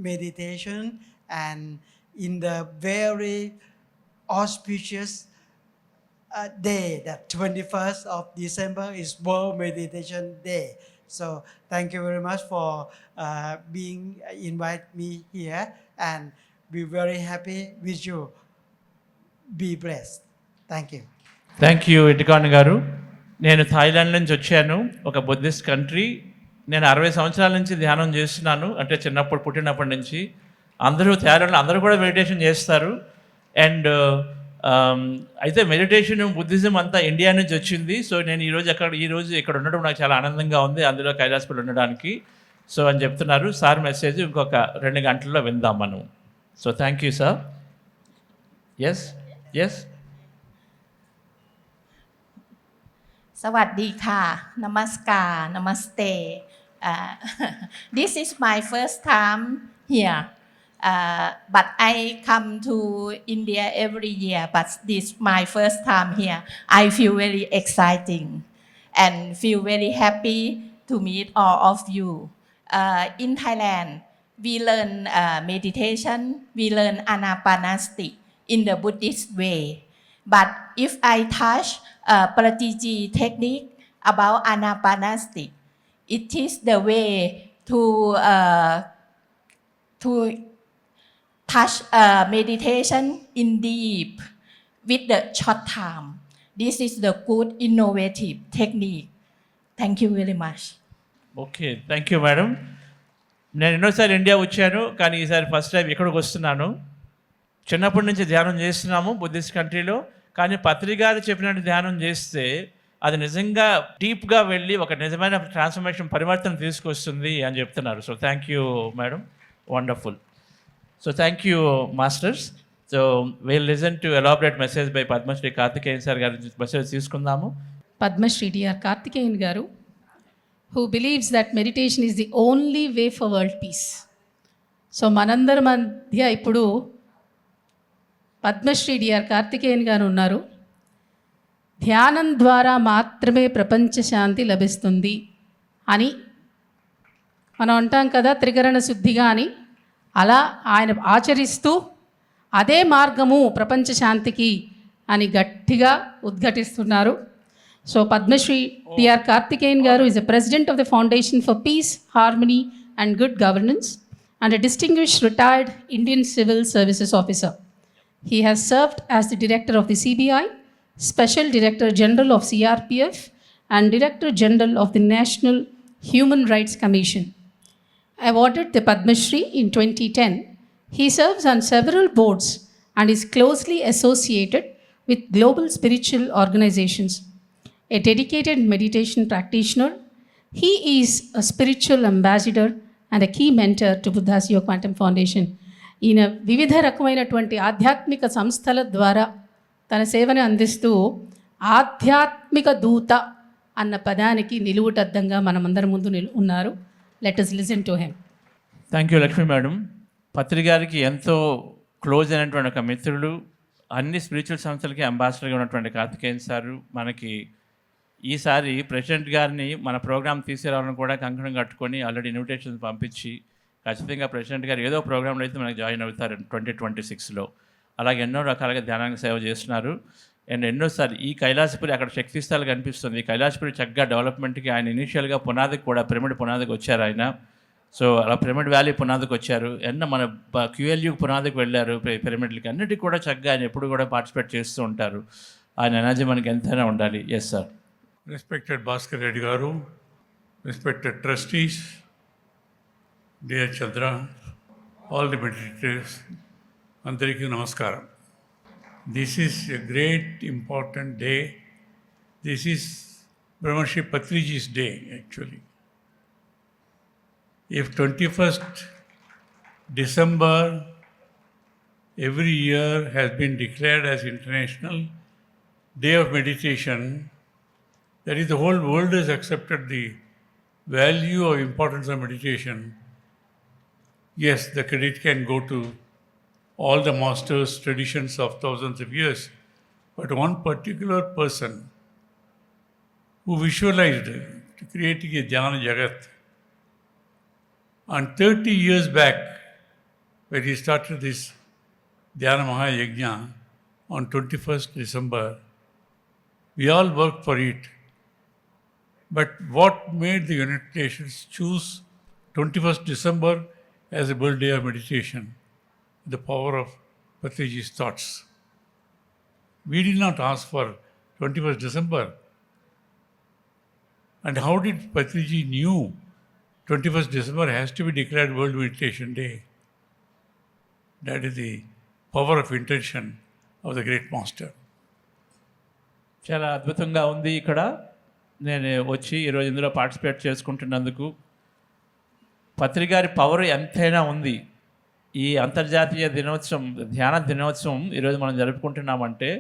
meditation, and in the very auspicious day, that 21st of December is World Meditation Day. So thank you very much for being invite me here, and be very happy with you. Be blessed. Thank you. Thank you ఇటికాన్ గారు. నేను Thailand నుంచి వచ్చాను, ఒక Buddhist country. నేను 60 సంవత్సరాల నుంచి ధ్యానం చేస్తున్నాను, అంటే చిన్నప్పుడు పుట్టినప్పటి నుంచి. అందరూ థాయిలాండ్లో అందరూ కూడా మెడిటేషన్ చేస్తారు. అండ్ అయితే మెడిటేషన్ బుద్ధిజం అంతా ఇండియా నుంచి వచ్చింది. సో నేను ఈరోజు ఇక్కడ ఉండడం నాకు చాలా ఆనందంగా ఉంది, అందులో కైలాసపల్లి ఉండడానికి. సో అని చెప్తున్నారు. సార్ మెసేజ్ ఇంకొక 2 గంటల్లో విందాం మనం. So thank you sir. Yes yes. Sawadee ka, namaskar, namaste. This is my first time here, but I come to India every year. But this my first time here. I feel very exciting and feel very happy to meet all of you. In Thailand, we learn meditation, we learn anapanasati in the Buddhist way. But if I touch Pratiji technique about anapanasati, it is the way to touch meditation in deep with the short time. This is the good innovative technique. Thank you very much. Okay, thank you madam. నేను ఎన్నోసారి India వచ్చాను, కానీ ఈసారి first time ఇక్కడికి వస్తున్నాను. చిన్నప్పటి నుంచి ధ్యానం చేస్తున్నాము బుద్ధిస్ట్ కంట్రీలో, కానీ పత్రి గారు చెప్పినట్టు ధ్యానం చేస్తే అది నిజంగా డీప్గా వెళ్ళి ఒక నిజమైన ట్రాన్స్ఫర్మేషన్ పరివర్తన తీసుకొస్తుంది అని చెప్తున్నారు. So thank you madam, wonderful. So thank you masters. So will listen to elaborate message by Padmashri Karthikeyan sir గారి మెసేజ్ తీసుకుందాము. Padmashri D.R. Karthikeyan garu, who believes that meditation is the only way for world peace. So manandar madhya ippudu Padmashri D R Karthikeyan garu ఉన్నారు. ధ్యానం ద్వారా మాత్రమే ప్రపంచ శాంతి లభిస్తుంది అని మనం అంటాం కదా, త్రికరణ శుద్ధిగా అని. అలా ఆయన ఆచరిస్తూ అదే మార్గము ప్రపంచ శాంతికి అని గట్టిగా ఉద్ఘాటిస్తున్నారు. సో పద్మశ్రీ డిఆర్ కార్తికేయన్ గారు is the president of the foundation for piece, harmony and good governance and a distinguished retired Indian civil services officer. He has served as the Director of the CBI, Special Director General of CRPF, and Director General of the National Human Rights Commission. Awarded the Padma Shri in 2010, he serves on several boards and is closely associated with global spiritual organizations. A dedicated meditation practitioner, he is a spiritual ambassador and a key mentor to Buddha's Yoga Quantum Foundation. ఈయన వివిధ రకమైనటువంటి ఆధ్యాత్మిక సంస్థల ద్వారా తన సేవను అందిస్తూ ఆధ్యాత్మిక దూత అన్న పదానికి నిలువుటద్దంగా మనమందరి ముందు ఉన్నారు. Let us listen to him. Thank you Lakshmi madam. Patri గారికి ఎంతో క్లోజ్ అయినటువంటి ఒక మిత్రులు, అన్ని స్పిరిచువల్ సంస్థలకి అంబాసిడర్గా ఉన్నటువంటి కార్తికేయన్ సారు మనకి ఈసారి ప్రెసిడెంట్ గారిని మన ప్రోగ్రామ్ తీసుకురావాలని కూడా కంకణం కట్టుకొని ఆల్రెడీ ఇన్విటేషన్స్ పంపించి ఖచ్చితంగా ప్రెసిడెంట్ గారు ఏదో ప్రోగ్రాంలో అయితే మనకి జాయిన్ అవుతారు 2026లో. అలాగే ఎన్నో రకాలుగా ధ్యానానికి సేవ చేస్తున్నారు. అండ్ ఎన్నోసార్లు ఈ కైలాసపురి అక్కడ శక్తిస్థాలు కనిపిస్తుంది. ఈ కైలాసపురి చక్కగా డెవలప్మెంట్కి ఆయన ఇనీషియల్గా పునాదికి కూడా పిరమిడ్ పునాదికి వచ్చారు ఆయన. సో అలా పిరమిడ్ వ్యాలీ పునాదికి వచ్చారు. మన QLU పునాదికి వెళ్ళారు. పిరమిడ్లకి అన్నిటికీ కూడా చక్కగా ఆయన ఎప్పుడు కూడా పార్టిసిపేట్ చేస్తూ ఉంటారు. ఆయన ఎనర్జీ మనకి ఎంతైనా ఉండాలి. Yes sir. Respected Bhaskar Reddy Garu, respected trustees, dear Chandra, all the meditators, Andariki Namaskaram. This is a great important day. This is Brahmarshi Patriji's day actually. If 21st December every year has been declared as International Day of Meditation, that is, the whole world has accepted the value or importance of meditation. Yes, the credit can go to all the masters, traditions of thousands of years, but one particular person who visualized creating a Jnana Jagat. And 30 years back, when he started this Dhyana Mahayajna on 21st December, we all worked for it. But what made the United Nations choose 21st December as a World Day of Meditation? The power of Patriji's thoughts. We did not ask for 21st December. And how did Patriji knew 21st December has to be declared World Meditation Day? That is the power of intention of the great master. చాలా అద్భుతంగా ఉంది. ఇక్కడ నేను వచ్చి ఈరోజు ఇందులో participate చేసుకుంటున్నందుకు పత్రి గారి power ఎంతైనా ఉంది. ఈ అంతర్జాతీయ దినోత్సవం, ధ్యాన దినోత్సవం ఈరోజు మనం జరుపుకుంటున్నామంటే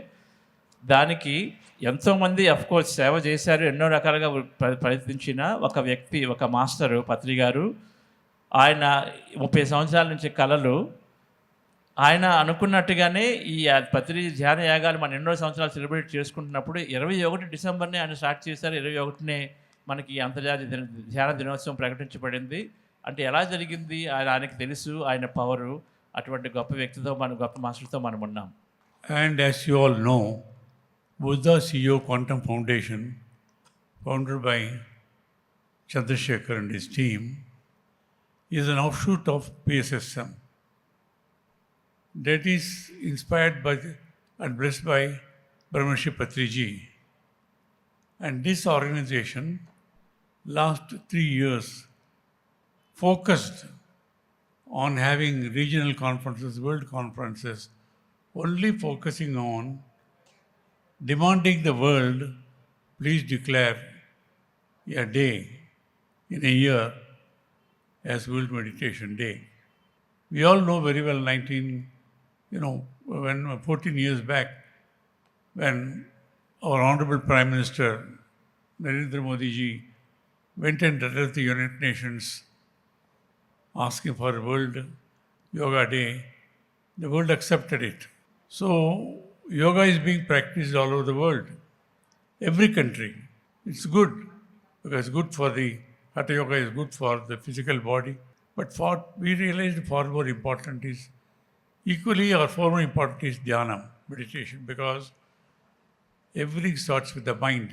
దానికి ఎంతోమంది అఫ్కోర్స్ సేవ చేశారు, ఎన్నో రకాలుగా ప్రయత్నించిన ఒక వ్యక్తి, ఒక మాస్టరు పత్రి గారు. ఆయన 30 సంవత్సరాల నుంచి కళలు ఆయన అనుకున్నట్టుగానే ఈ పత్రి ధ్యాన యాగాలు మనం ఎన్నో సంవత్సరాలు సెలబ్రేట్ చేసుకుంటున్నప్పుడు 21 డిసెంబర్ని ఆయన స్టార్ట్ చేశారు. 21నే మనకి అంతర్జాతీయ ధ్యాన దినోత్సవం ప్రకటించబడింది. అంటే ఎలా జరిగింది ఆయనకి తెలుసు, ఆయన పవరు. అటువంటి గొప్ప వ్యక్తితో గొప్ప మాస్టర్తో మనం ఉన్నాం. And as you all know, Buddha CEO Quantum Foundation, founded by Chandrasekhar and his team, is an offshoot of PSSM. That is inspired by and blessed by Brahmarshi Patriji. And this organization, last 3 years, focused on having regional conferences, world conferences, only focusing on demanding the world, please declare a day in a year as World Meditation Day. We all know very well 14 years back, when our Honorable Prime Minister Narendra Modi ji went and addressed the United Nations asking for a World Yoga Day, the world accepted it. So, yoga is being practiced all over the world, every country. It's good because it's good for the Hatha Yoga is good for the physical body. But we realized far more important is, equally or far more important is dhyana, meditation, because everything starts with the mind.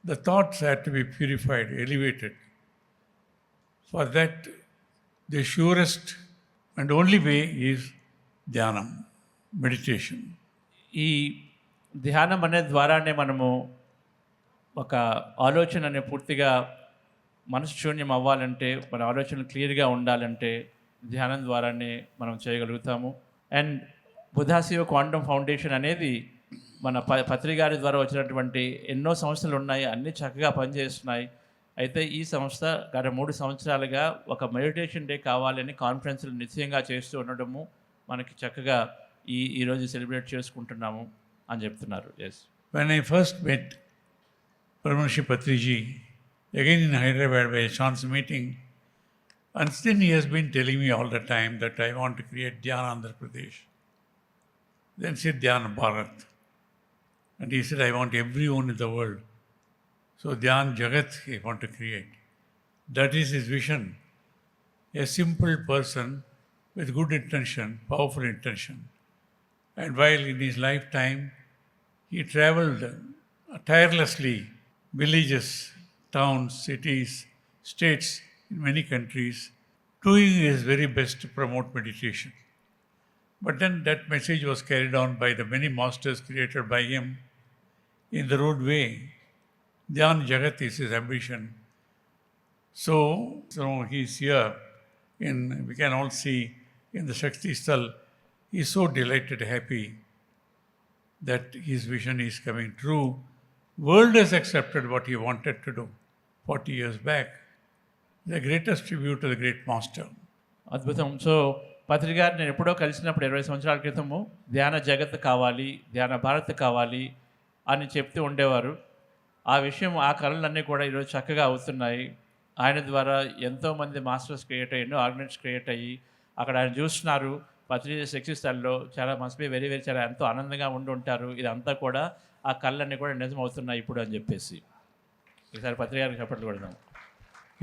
The thoughts have to be purified, elevated. For that, the surest and only way is dhyana, meditation. ఈ ధ్యానం అనే ద్వారానే మనము ఒక ఆలోచనని పూర్తిగా మనసు శూన్యం అవ్వాలంటే, మన ఆలోచనలు క్లియర్గా ఉండాలంటే ధ్యానం ద్వారానే మనం చేయగలుగుతాము. And Buddha Shiva quantum foundation అనేది మన పత్రి గారి ద్వారా వచ్చినటువంటి ఎన్నో సంస్థలు ఉన్నాయి, అన్నీ చక్కగా పనిచేస్తున్నాయి. అయితే ఈ సంస్థ గత 3 సంవత్సరాలుగా ఒక మెడిటేషన్ డే కావాలని కాన్ఫరెన్స్లు నిశ్చయంగా చేస్తూ ఉండడము మనకి చక్కగా ఈరోజు సెలబ్రేట్ చేసుకుంటున్నాము అని చెప్తున్నారు. Yes. When I first met Brahmarshi Patriji, again in Hyderabad by a chance meeting, And then he has been telling me all the time that I want to create Dhyana Andhra Pradesh. Then said Dhyana Bharat. And he said, I want everyone in the world. So Dhyan Jagat he want to create. That is his vision. A simple person with good intention, powerful intention. And while in his lifetime, he traveled tirelessly, villages, towns, cities, states, in many countries, doing his very best to promote meditation. But then that message was carried on by the many masters created by him in the road way. Dhyan Jagat is his ambition. So he's here. We can all see in the Shakti Sthal, he's so delighted, happy that his vision is coming true. World has accepted what he wanted to do 40 years back. The greatest tribute to the great master. అద్భుతం. So పత్రి గారు నేను ఎప్పుడో కలిసినప్పుడు 20 సంవత్సరాల క్రితము ధ్యాన జగత్ కావాలి, ధ్యాన భారత్ కావాలి అని చెప్తూ ఉండేవారు. ఆ విషయం, ఆ కళలన్నీ కూడా ఈరోజు చక్కగా అవుతున్నాయి. ఆయన ద్వారా ఎంతోమంది మాస్టర్స్ క్రియేట్ అయ్యి, ఎన్నో ఆర్గనైజేషన్స్ క్రియేట్ అయ్యి అక్కడ ఆయన చూస్తున్నారు. పత్రిజీ శక్తి స్థల్లో చాలా మస్ట్ బి వెరీ వెరీ చాలా ఎంతో ఆనందంగా ఉండి ఉంటారు. ఇదంతా కూడా ఆ కళ్ళన్నీ కూడా నిజం అవుతున్నాయి ఇప్పుడు అని చెప్పేసి ఈసారి పత్రి గారికి చెప్పట్లు కొడదాం.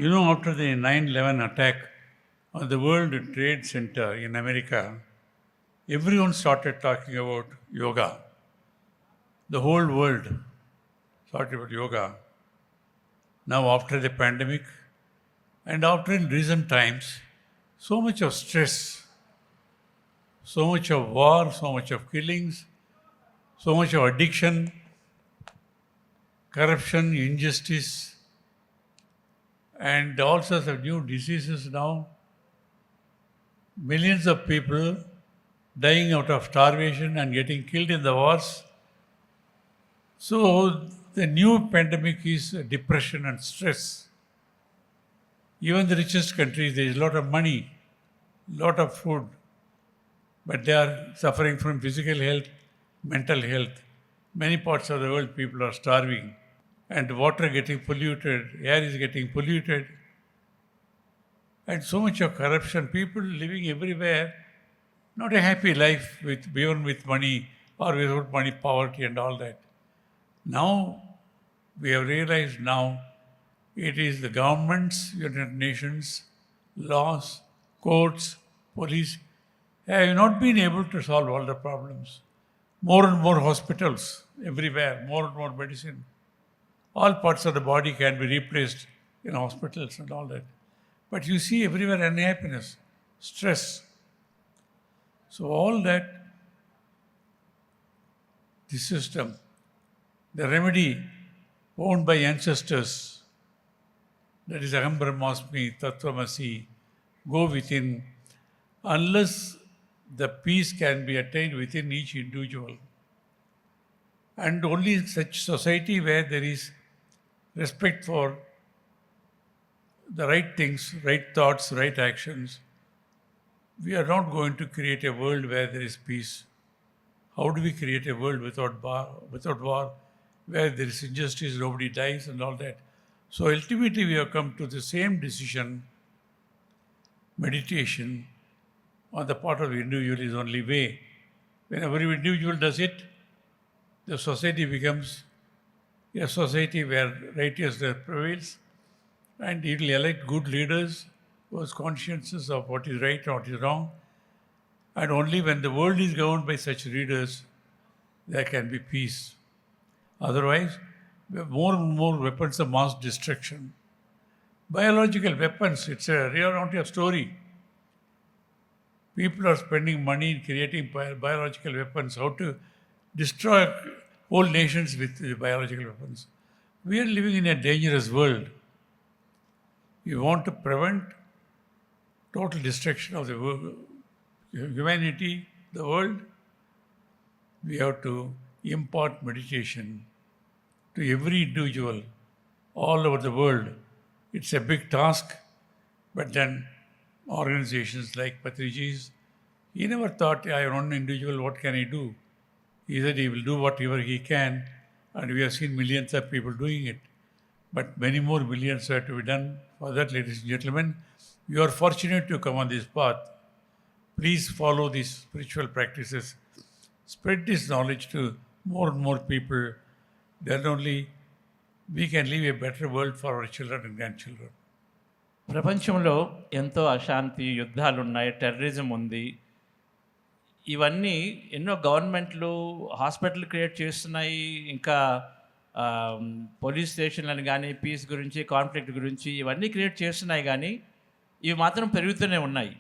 You know, after the 9/11 attack on the World Trade Center in America, everyone started talking about yoga. The whole world started about yoga. Now, after the pandemic and after in recent times, so much of stress, so much of war, so much of killings, so much of addiction, corruption, injustice, and all sorts of new diseases now. Millions of people dying out of starvation and getting killed in the wars. So the new pandemic is depression and stress. Even the richest countries, there is a lot of money, lot of food, but they are suffering from physical health, mental health. Many parts of the world, people are starving. And water getting polluted, air is getting polluted, and so much of corruption, people living everywhere, not a happy life even with money or without money, poverty and all that. Now, we have realized now, it is the governments, United Nations, laws, courts, police, have not been able to solve all the problems. More and more hospitals everywhere, more and more medicine. All parts of the body can be replaced in hospitals and all that. But you see everywhere unhappiness, stress. So all that, the system, the remedy owned by ancestors, that is Aham Brahmasmi, Tattvamasi, go within, unless the peace can be attained within each individual. And only such society where there is respect for the right things, right thoughts, right actions, we are not going to create a world where there is peace. How do we create a world without war, where there is injustice, nobody dies and all that? So ultimately we have come to the same decision. Meditation on the part of the individual is the only way. When every individual does it, the society becomes a society where righteousness prevails, and it will elect good leaders whose consciences of what is right and what is wrong. And only when the world is governed by such leaders, there can be peace. Otherwise, we have more and more weapons of mass destruction. Biological weapons, it's a real story. People are spending money in creating biological weapons, how to destroy whole nations with biological weapons. We are living in a dangerous world. We want to prevent total destruction of the world, humanity, the world. We have to impart meditation to every individual all over the world. It's a big task, but then organizations like Patriji's, he never thought, I am one individual, what can I do? He said he will do whatever he can, and we have seen millions of people doing it. But many more millions have to be done. For that, ladies and gentlemen, You are fortunate to come on this path. Please follow these spiritual practices. Spread this knowledge to more and more people. Then only we can leave a better world for our children and grandchildren. ప్రపంచంలో ఎంతో అశాంతి, యుద్ధాలు ఉన్నాయి, terrorism ఉంది. ఇవన్నీ ఎన్నో గవర్నమెంట్లు hospital create చేస్తున్నాయి, ఇంకా పోలీస్ స్టేషన్లను కానీ పీస్ గురించి, కాన్ఫ్లిక్ట్ గురించి ఇవన్నీ క్రియేట్ చేస్తున్నాయి. కానీ ఇవి మాత్రం పెరుగుతూనే ఉన్నాయి.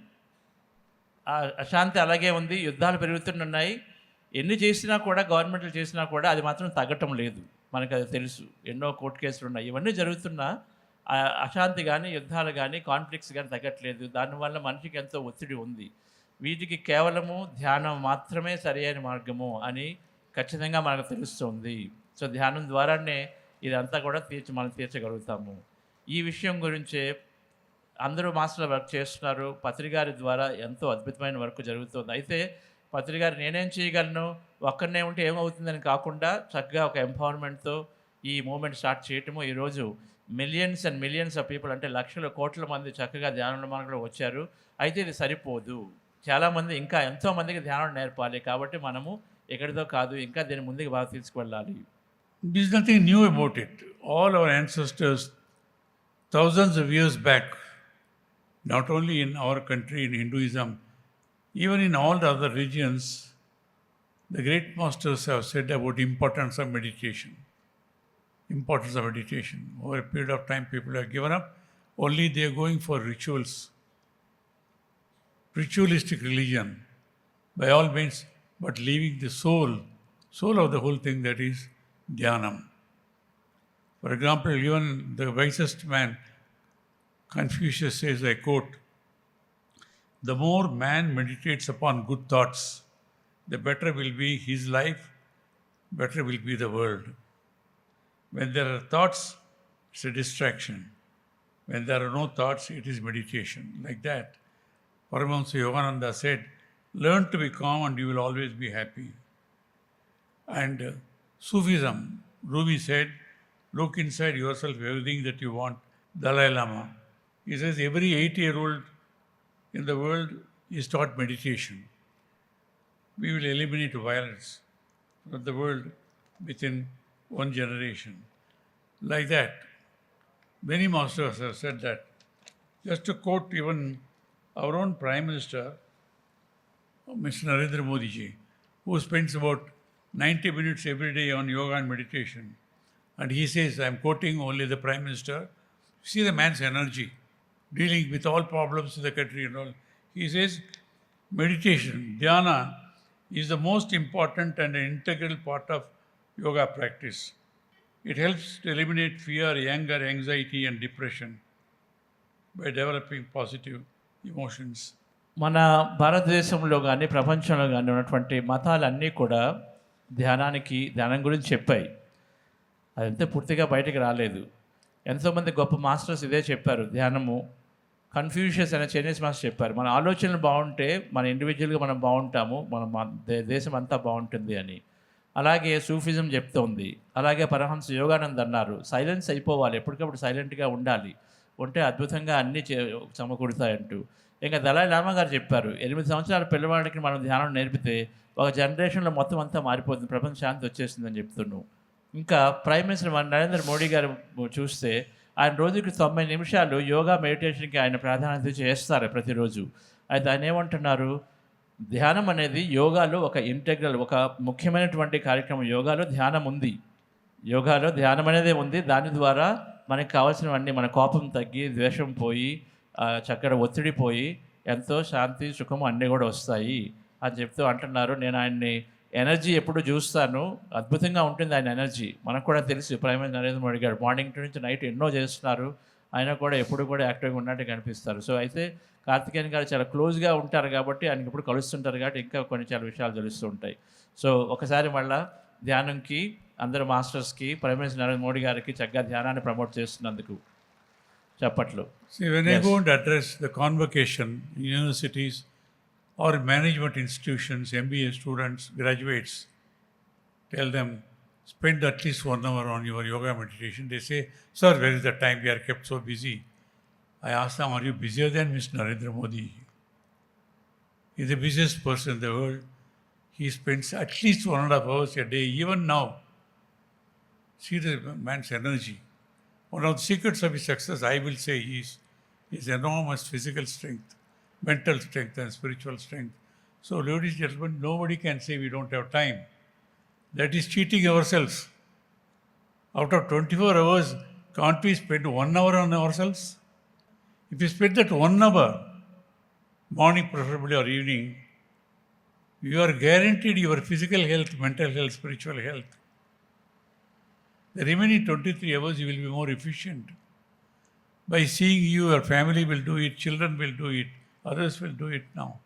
అశాంతి అలాగే ఉంది, యుద్ధాలు పెరుగుతూనే ఉన్నాయి. ఎన్ని చేసినా కూడా, గవర్నమెంట్లు చేసినా కూడా అది మాత్రం తగ్గటం లేదు. మనకు అది తెలుసు. ఎన్నో కోర్టు కేసులు ఉన్నాయి. ఇవన్నీ జరుగుతున్నా అశాంతి కానీ, యుద్ధాలు కానీ, కాన్ఫ్లిక్ట్స్ కానీ తగ్గట్లేదు. దానివల్ల మనిషికి ఎంతో ఒత్తిడి ఉంది. వీటికి కేవలము ధ్యానం మాత్రమే సరైన మార్గము అని ఖచ్చితంగా మనకు తెలుస్తుంది. సో ధ్యానం ద్వారానే ఇదంతా కూడా మనం తీర్చగలుగుతాము. ఈ విషయం గురించే అందరూ మాస్టర్లు వర్క్ చేస్తున్నారు. పత్రిగారి ద్వారా ఎంతో అద్భుతమైన వర్క్ జరుగుతుంది. అయితే పత్రిగారు నేనేం చేయగలను, ఒక్కనే ఉంటే ఏమవుతుందని కాకుండా చక్కగా ఒక ఎంపవర్మెంట్తో ఈ మూమెంట్ స్టార్ట్ చేయటము. ఈరోజు millions and millions of people, అంటే లక్షల కోట్ల మంది చక్కగా ధ్యానంలో మనకు వచ్చారు. అయితే ఇది సరిపోదు. చాలామంది ఇంకా ఎంతోమందికి ధ్యానం నేర్పాలి. కాబట్టి మనము ఎక్కడితో కాదు, ఇంకా దీని ముందుకు బాగా తీసుకువెళ్ళాలి. There is nothing new about it. All our ancestors, thousands of years back, not only in our country, in Hinduism, even in all the other religions, the great masters have said about importance of meditation. Importance of meditation. Over a period of time, people have given up. Only they are going for rituals. Ritualistic religion, by all means, but leaving the soul of the whole thing, that is Dhyanam. For example, even the wisest man, Confucius says, I quote, the more man meditates upon good thoughts, the better will be his life, better will be the world. When there are thoughts, it's a distraction. When there are no thoughts, it is meditation. Like that, Paramahansa Yogananda said, learn to be calm and you will always be happy. And Sufism, Rumi said, look inside yourself, everything that you want. Dalai Lama, he says every 8-year-old in the world is taught meditation. We will eliminate violence from the world within one generation. Like that, many masters have said that. Just to quote even our own Prime Minister, Mr. Narendra Modi ji, who spends about 90 minutes every day on yoga and meditation. And he says, I'm quoting only the Prime Minister, see the man's energy, dealing with all problems in the country and all. He says, meditation, dhyana, is the most important and an integral part of yoga practice. It helps to eliminate fear, anger, anxiety and depression by developing positive emotions. మన భారతదేశంలో కానీ ప్రపంచంలో కానీ ఉన్నటువంటి మతాలన్నీ కూడా ధ్యానం గురించి చెప్పాయి. అదంతా పూర్తిగా బయటకు రాలేదు. ఎంతోమంది గొప్ప మాస్టర్స్ ఇదే చెప్పారు. ధ్యానము, కన్ఫ్యూషియస్ అనే చైనీస్ మాస్టర్ చెప్పారు, మన ఆలోచనలు బాగుంటే మన ఇండివిజువల్గా మనం బాగుంటాము, మన దేశం అంతా బాగుంటుంది అని. అలాగే సూఫిజం చెప్తోంది. అలాగే పరమహంస యోగానంద్ అన్నారు, సైలెన్స్ అయిపోవాలి, ఎప్పటికప్పుడు సైలెంట్గా ఉండాలి, ఉంటే అద్భుతంగా అన్నీ సమకూడతాయంటూ. ఇంకా దలాయ్ లామా గారు చెప్పారు, 8 సంవత్సరాల పిల్లవాడికి మనం ధ్యానం నేర్పితే ఒక జనరేషన్లో మొత్తం అంతా మారిపోతుంది, ప్రపంచ శాంతి వచ్చేస్తుందని చెప్తున్నాం. ఇంకా ప్రైమ్ మినిస్టర్ నరేంద్ర మోడీ గారు చూస్తే ఆయన రోజుకి 90 నిమిషాలు యోగా మెడిటేషన్కి ఆయన ప్రాధాన్యత చేస్తారు ప్రతిరోజు. అయితే ఆయన ఏమంటున్నారు, ధ్యానం అనేది యోగాలో ఒక ఇంటెగ్రల్, ఒక ముఖ్యమైనటువంటి కార్యక్రమం. యోగాలో ధ్యానం ఉంది, యోగాలో ధ్యానం అనేది ఉంది. దాని ద్వారా మనకు కావాల్సినవన్నీ, మన కోపం తగ్గి, ద్వేషం పోయి, చక్కగా ఒత్తిడి పోయి, ఎంతో శాంతి సుఖము అన్నీ కూడా వస్తాయి అని చెప్తూ అంటున్నారు. నేను ఆయన్ని ఎనర్జీ ఎప్పుడు చూస్తాను, అద్భుతంగా ఉంటుంది ఆయన ఎనర్జీ. మనకు కూడా తెలుసు, ప్రైమ్ మినిస్టర్ నరేంద్ర మోడీ గారు మార్నింగ్ నుంచి నైట్ ఎన్నో చేస్తున్నారు, ఆయన కూడా ఎప్పుడు కూడా యాక్టివ్గా ఉన్నట్టు కనిపిస్తారు. సో అయితే కార్తికేయన్ గారు చాలా క్లోజ్గా ఉంటారు కాబట్టి ఆయనకి ఇప్పుడు కలుస్తుంటారు కాబట్టి ఇంకా చాలా విషయాలు తెలుస్తూ ఉంటాయి. సో ఒకసారి మళ్ళీ ధ్యానంకి అందరు మాస్టర్స్కి, ప్రైమ్ మినిస్టర్ నరేంద్ర మోడీ గారికి చక్కగా ధ్యానాన్ని ప్రమోట్ చేస్తున్నందుకు చప్పట్లు. See, when I go and address the convocation in universities or management institutions, MBA students, graduates, tell them, spend at least 1 hour on your yoga meditation. They say, sir, where is the time? We are kept so busy. I asked them, are you busier than Mr. Narendra Modi? He's the busiest person in the world. He spends at least 1.5 hours a day, even now. See the man's energy. One of the secrets of his success, I will say, is his enormous physical strength, mental strength, and spiritual strength. So, ladies and gentlemen, nobody can say we don't have time. That is cheating ourselves. Out of 24 hours, can't we spend 1 hour on ourselves? If you spend that 1 hour, morning preferably or evening, you are guaranteed your physical health, mental health, spiritual health. The remaining 23 hours, you will be more efficient. By seeing you, your family will do it, children will do it, others will do it now.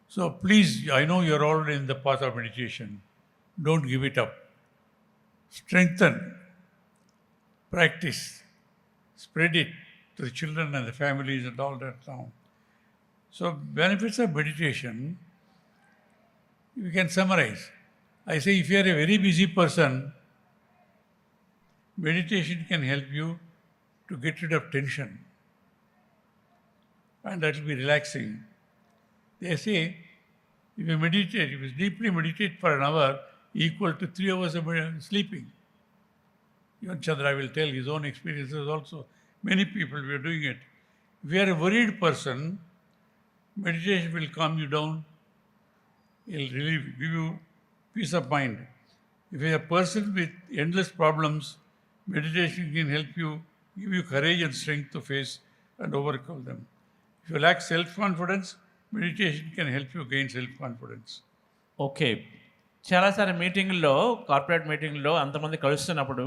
So please, I know you're already in the path of meditation. Don't give it up. Strengthen, practice, spread it to the children and the families and all that now. So benefits of meditation, we can summarize. I say if you are a very busy person, meditation can help you to get rid of tension. And that will be relaxing. They say, if you meditate, if you deeply meditate for an hour, equal to 3 hours of sleeping. Even Chandra will tell his own experiences also. Many people were doing it. If you are a worried person, meditation will calm you down. It will relieve, give you peace of mind. If you are a person with endless problems, meditation can help you, give you courage and strength to face and overcome them. If you lack self-confidence, meditation can help you gain self-confidence. Okay చాలాసార్లు మీటింగుల్లో corporate మీటింగ్లో అంతమంది కలుస్తున్నప్పుడు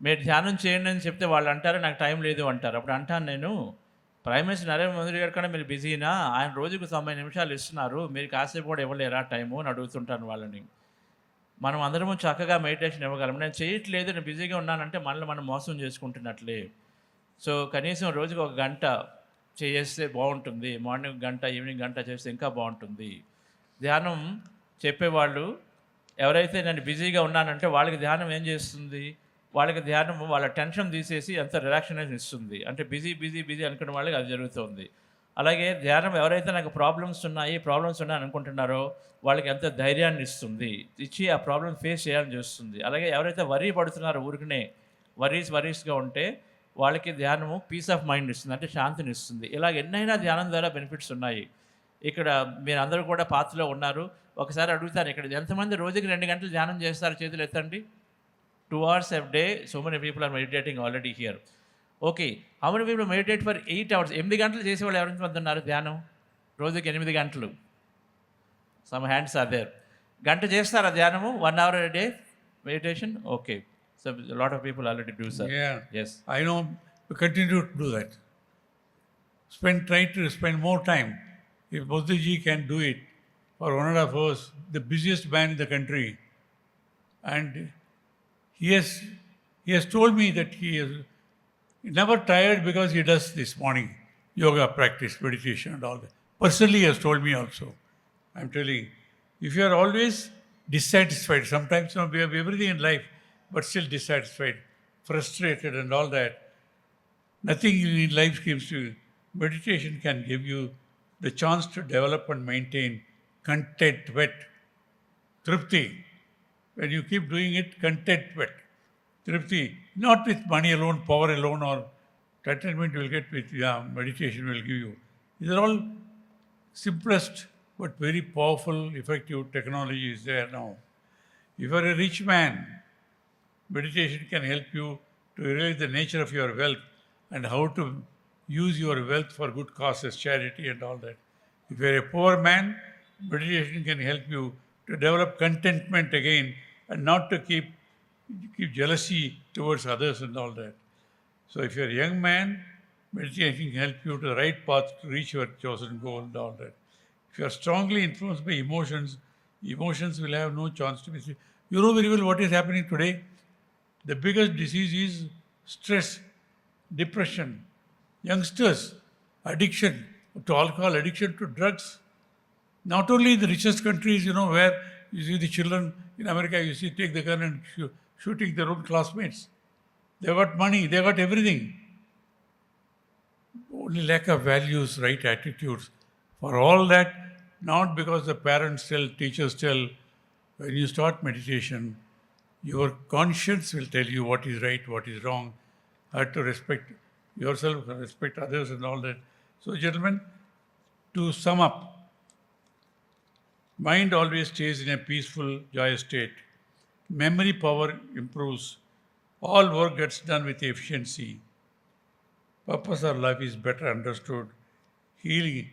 మీరు ధ్యానం చేయండి అని చెప్తే వాళ్ళు అంటారు నాకు టైం లేదు అంటారు. అప్పుడు అంటాను నేను, ప్రైమ్ మినిస్టర్ నరేంద్ర మోదీ గారి కన్నా మీరు బిజీనా? ఆయన రోజుకు 90 నిమిషాలు ఇస్తున్నారు, మీరు కాసేపు కూడా ఇవ్వలేరా టైము అని అడుగుతుంటాను వాళ్ళని. మనం అందరము చక్కగా మెడిటేషన్ ఇవ్వగలం. నేను చేయట్లేదు, నేను బిజీగా ఉన్నానంటే మనల్ని మనం మోసం చేసుకుంటున్నట్లే. సో కనీసం రోజుకు 1 గంట చేస్తే బాగుంటుంది. మార్నింగ్ గంట, ఈవినింగ్ గంట చేస్తే ఇంకా బాగుంటుంది. ధ్యానం చెప్పేవాళ్ళు ఎవరైతే నేను బిజీగా ఉన్నానంటే వాళ్ళకి ధ్యానం ఏం చేస్తుంది? వాళ్ళకి ధ్యానం వాళ్ళ టెన్షన్ తీసేసి ఎంత రిలాక్సేషన్ ఇస్తుంది. అంటే బిజీ అనుకున్న వాళ్ళకి అది జరుగుతుంది. అలాగే ధ్యానం ఎవరైతే నాకు ప్రాబ్లమ్స్ ఉన్నాయి అనుకుంటున్నారో వాళ్ళకి ఎంత ధైర్యాన్ని ఇస్తుంది, ఇచ్చి ఆ ప్రాబ్లమ్ ఫేస్ చేయాలని చూస్తుంది. అలాగే ఎవరైతే వరీ పడుతున్నారో ఊరికనే వరీస్గా ఉంటే వాళ్ళకి ధ్యానము పీస్ ఆఫ్ మైండ్ ఇస్తుంది, అంటే శాంతిని ఇస్తుంది. ఇలాగ ఎన్నైనా ధ్యానం ద్వారా బెనిఫిట్స్ ఉన్నాయి. ఇక్కడ మీరు అందరూ కూడా పాత్రలో ఉన్నారు. ఒకసారి అడుగుతాను, ఇక్కడ ఎంతమంది రోజుకి 2 గంటలు ధ్యానం చేస్తారు? చేతులు ఎత్తండి. 2 hours a day, so many people are meditating already here. Okay, how many people meditate for 8 hours? 8 గంటలు చేసేవాళ్ళు ఎవరింతమంది ఉన్నారు ధ్యానం? రోజుకి 8 గంటలు. Some hands are there. గంట చేస్తారా ధ్యానము? 1 hour a day meditation? Okay. So a lot of people already do, sir. Yeah. Yes. I know, we continue to do that. Try to spend more time. If Modi ji can do it for 1.5 hours, the busiest man in the country, and he has told me that he is never tired because he does this morning yoga practice, meditation and all that. Personally, he has told me also. I'm telling, if you are always dissatisfied, sometimes we have everything in life, but still dissatisfied, frustrated and all that, nothing in life gives you. Meditation can give you the chance to develop and maintain contentment, tripti. When you keep doing it, contentment, tripti, not with money alone, power alone, or contentment you will get with meditation will give you. These are all simplest but very powerful, effective technology is there now. If you are a rich man, meditation can help you to realize the nature of your wealth and how to use your wealth for good causes, charity and all that. If you are a poor man, meditation can help you to develop contentment again and not to keep jealousy towards others and all that. So if you are a young man, meditation can help you to the right path to reach your chosen goal and all that. If you are strongly influenced by emotions will have no chance to be seen. You know very well what is happening today. The biggest disease is stress, depression, youngsters, addiction to alcohol, addiction to drugs. Not only in the richest countries, where you see the children in America, you see take the gun and shooting their own classmates. They got money, they got everything. only lack of values, right attitudes. For all that, not because the parents tell, teachers tell, when you start meditation, your conscience will tell you what is right, what is wrong. Have to respect yourself, respect others, and all that. So, gentlemen, to sum up, mind always stays in a peaceful, joyous state. Memory power improves. All work gets done with efficiency. Purpose of life is better understood. Healing.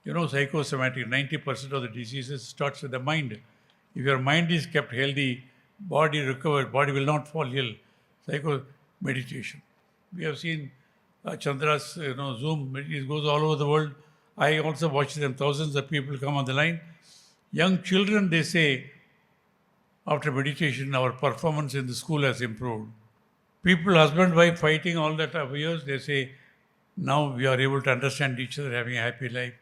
Psychosomatic, 90% of the diseases starts with the mind. If your mind is kept healthy, body recovered, body will not fall ill. Meditation. We have seen Chandra's, Zoom, it goes all over the world. I also watch them. Thousands of people come on the line. Young children, they say, after meditation, our performance in the school has improved. People, husband, wife, fighting all that of years, they say, now we are able to understand each other, having a happy life.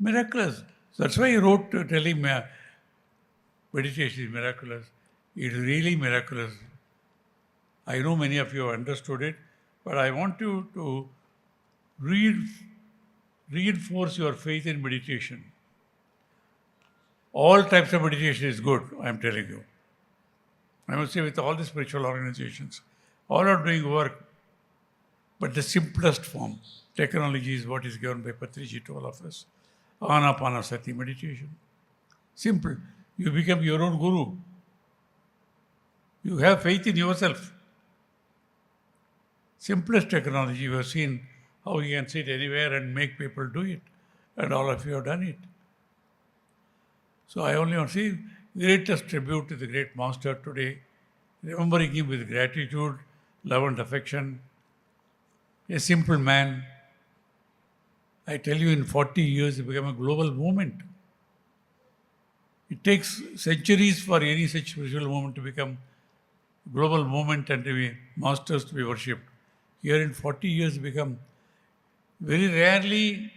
Miraculous. That's why he wrote telling meditation is miraculous. It is really miraculous. I know many of you have understood it, but I want you to reinforce your faith in meditation. All types of meditation is good, I am telling you. I must say with all the spiritual organizations, all are doing work, but the simplest form, technology is what is given by Patriji to all of us. Anapanasati meditation. Simple. You become your own guru. You have faith in yourself. Simplest technology, you have seen how you can sit anywhere and make people do it. And all of you have done it. So I only want to say greatest tribute to the great master today, remembering him with gratitude, love and affection. A simple man. I tell you, in 40 years, it became a global movement. It takes centuries for any such spiritual movement to become a global movement and to be masters to be worshipped. Here in 40 years, become very rarely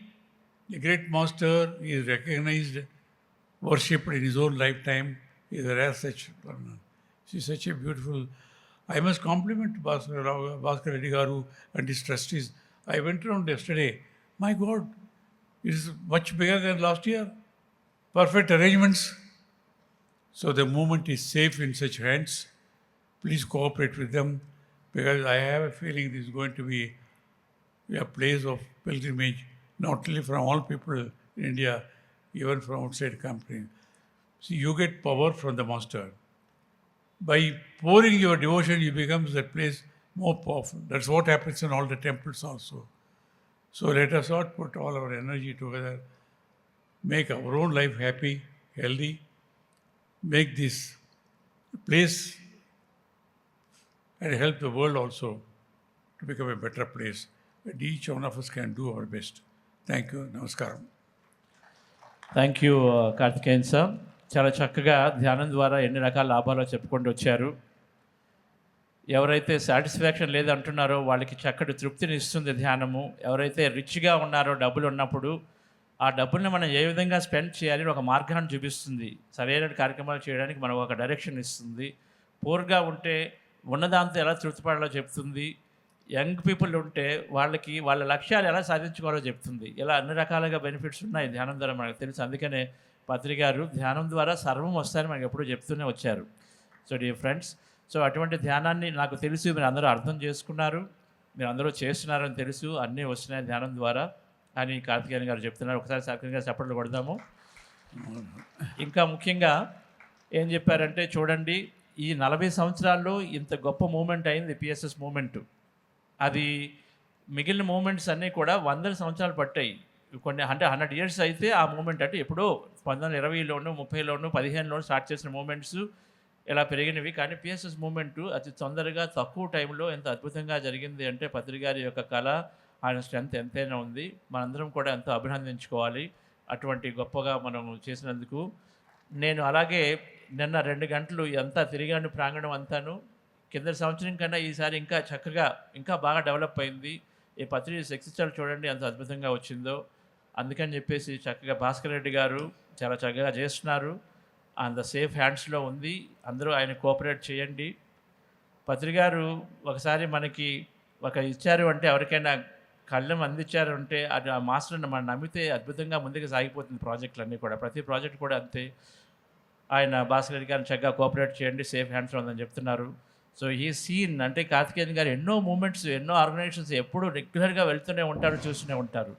a great master is recognized, worshipped in his own lifetime. He is a rare such one. She is such a beautiful. I must compliment Bhaskar Reddy Garu and his trustees. I went around yesterday. My God, it is much bigger than last year. Perfect arrangements. So the movement is safe in such hands. Please cooperate with them, because I have a feeling this is going to be a place of pilgrimage, not only from all people in India, even from outside country. See, you get power from the master. By pouring your devotion, you become that place more powerful. That's what happens in all the temples also. So let us not put all our energy together, make our own life happy, healthy, make this place and help the world also to become a better place. And each one of us can do our best. Thank you. Namaskaram. Thank you Karthikeyan sir. చాలా చక్కగా ధ్యానం ద్వారా ఎన్ని రకాల లాభాలు చెప్పుకుంటూ వచ్చారు. ఎవరైతే సాటిస్ఫాక్షన్ లేదంటున్నారో వాళ్ళకి చక్కటి తృప్తిని ఇస్తుంది ధ్యానము. ఎవరైతే రిచ్గా ఉన్నారో, డబ్బులు ఉన్నప్పుడు ఆ డబ్బుల్ని మనం ఏ విధంగా స్పెండ్ చేయాలని ఒక మార్గాన్ని చూపిస్తుంది. సరైన కార్యక్రమాలు చేయడానికి మనకు ఒక డైరెక్షన్ ఇస్తుంది. పూర్గా ఉంటే ఉన్నదాంతో ఎలా తృప్తిపడాలో చెప్తుంది. యంగ్ పీపుల్ ఉంటే వాళ్ళకి వాళ్ళ లక్ష్యాలు ఎలా సాధించుకోవాలో చెప్తుంది. ఇలా అన్ని రకాలుగా బెనిఫిట్స్ ఉన్నాయి ధ్యానం ద్వారా, మనకు తెలుసు. అందుకనే పత్రి గారు ధ్యానం ద్వారా సర్వం వస్తాయని మనకు ఎప్పుడూ చెప్తూనే వచ్చారు. సో డియర్ ఫ్రెండ్స్, సో అటువంటి ధ్యానాన్ని నాకు తెలుసు మీరు అందరూ అర్థం చేసుకున్నారు, మీరు అందరూ చేస్తున్నారని తెలుసు, అన్నీ వస్తున్నాయి ధ్యానం ద్వారా అని కార్తికేయన్ గారు చెప్తున్నారు. ఒకసారి సర్కంగా చప్పట్లు కొడదాము. ఇంకా ముఖ్యంగా ఏం చెప్పారంటే, చూడండి, ఈ 40 సంవత్సరాల్లో ఇంత గొప్ప మూమెంట్ అయింది పిఎస్ఎస్ మూమెంటు. అది మిగిలిన మూమెంట్స్ అన్నీ కూడా 100 సంవత్సరాలు పట్టాయి. కొన్ని 100 ఇయర్స్ అయితే ఆ మూమెంట్ అంటే ఎప్పుడో 1920లోనూ 30లోనూ 15లోనూ స్టార్ట్ చేసిన మూమెంట్స్ ఇలా పెరిగినవి. కానీ పిఎస్ఎస్ మూమెంటు అతి తొందరగా తక్కువ టైంలో ఎంత అద్భుతంగా జరిగింది అంటే పత్రి గారి యొక్క కళ, ఆయన స్ట్రెంత్ ఎంతైనా ఉంది. మనందరం కూడా ఎంతో అభినందించుకోవాలి అటువంటి గొప్పగా మనం చేసినందుకు. నేను అలాగే నిన్న 2 గంటలు అంతా తిరిగాను, ప్రాంగణం అంతాను. కింద సంవత్సరం కన్నా ఈసారి ఇంకా చక్కగా ఇంకా బాగా డెవలప్ అయింది. ఈ పత్రి సక్సెస్ఫుల్ చూడండి ఎంత అద్భుతంగా వచ్చిందో. అందుకని చెప్పేసి చక్కగా భాస్కర్ రెడ్డి గారు చాలా చక్కగా చేస్తున్నారు. అంత సేఫ్ హ్యాండ్స్లో ఉంది. అందరూ ఆయన కోఆపరేట్ చేయండి. పత్రి గారు ఒకసారి మనకి ఇచ్చారు అంటే ఎవరికైనా కళ్ళం అందించారంటే అది ఆ మాస్టర్ని మనం నమ్మితే అద్భుతంగా ముందుకు సాగిపోతుంది ప్రాజెక్టులన్నీ కూడా. ప్రతి ప్రాజెక్ట్ కూడా అంతే. ఆయన భాస్కర్ రెడ్డి గారిని చక్కగా కోఆపరేట్ చేయండి, సేఫ్ హ్యాండ్స్లో ఉందని చెప్తున్నారు. సో ఈ సీన్ అంటే కార్తికేయన్ గారు ఎన్నో మూమెంట్స్, ఎన్నో ఆర్గనైజేషన్స్ ఎప్పుడూ రెగ్యులర్గా వెళ్తూనే ఉంటారు, చూస్తూనే ఉంటారు.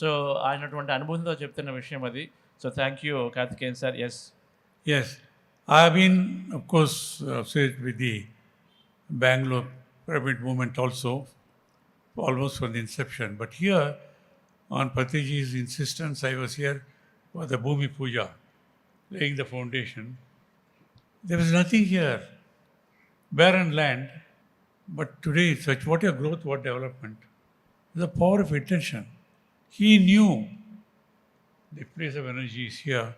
సో ఆయనటువంటి అనుభవంతో చెప్తున్న విషయం అది. So thank you Karthikeyan sir. Yes Yes, I have been, of course, associated with the Bangalore Pyramid movement also, almost from the inception. But here, on Patriji's insistence, I was here for the Bhumi Puja, laying the foundation. There was nothing here, barren land. But today, such what a growth, what development. The power of intention. He knew the place of energy is here.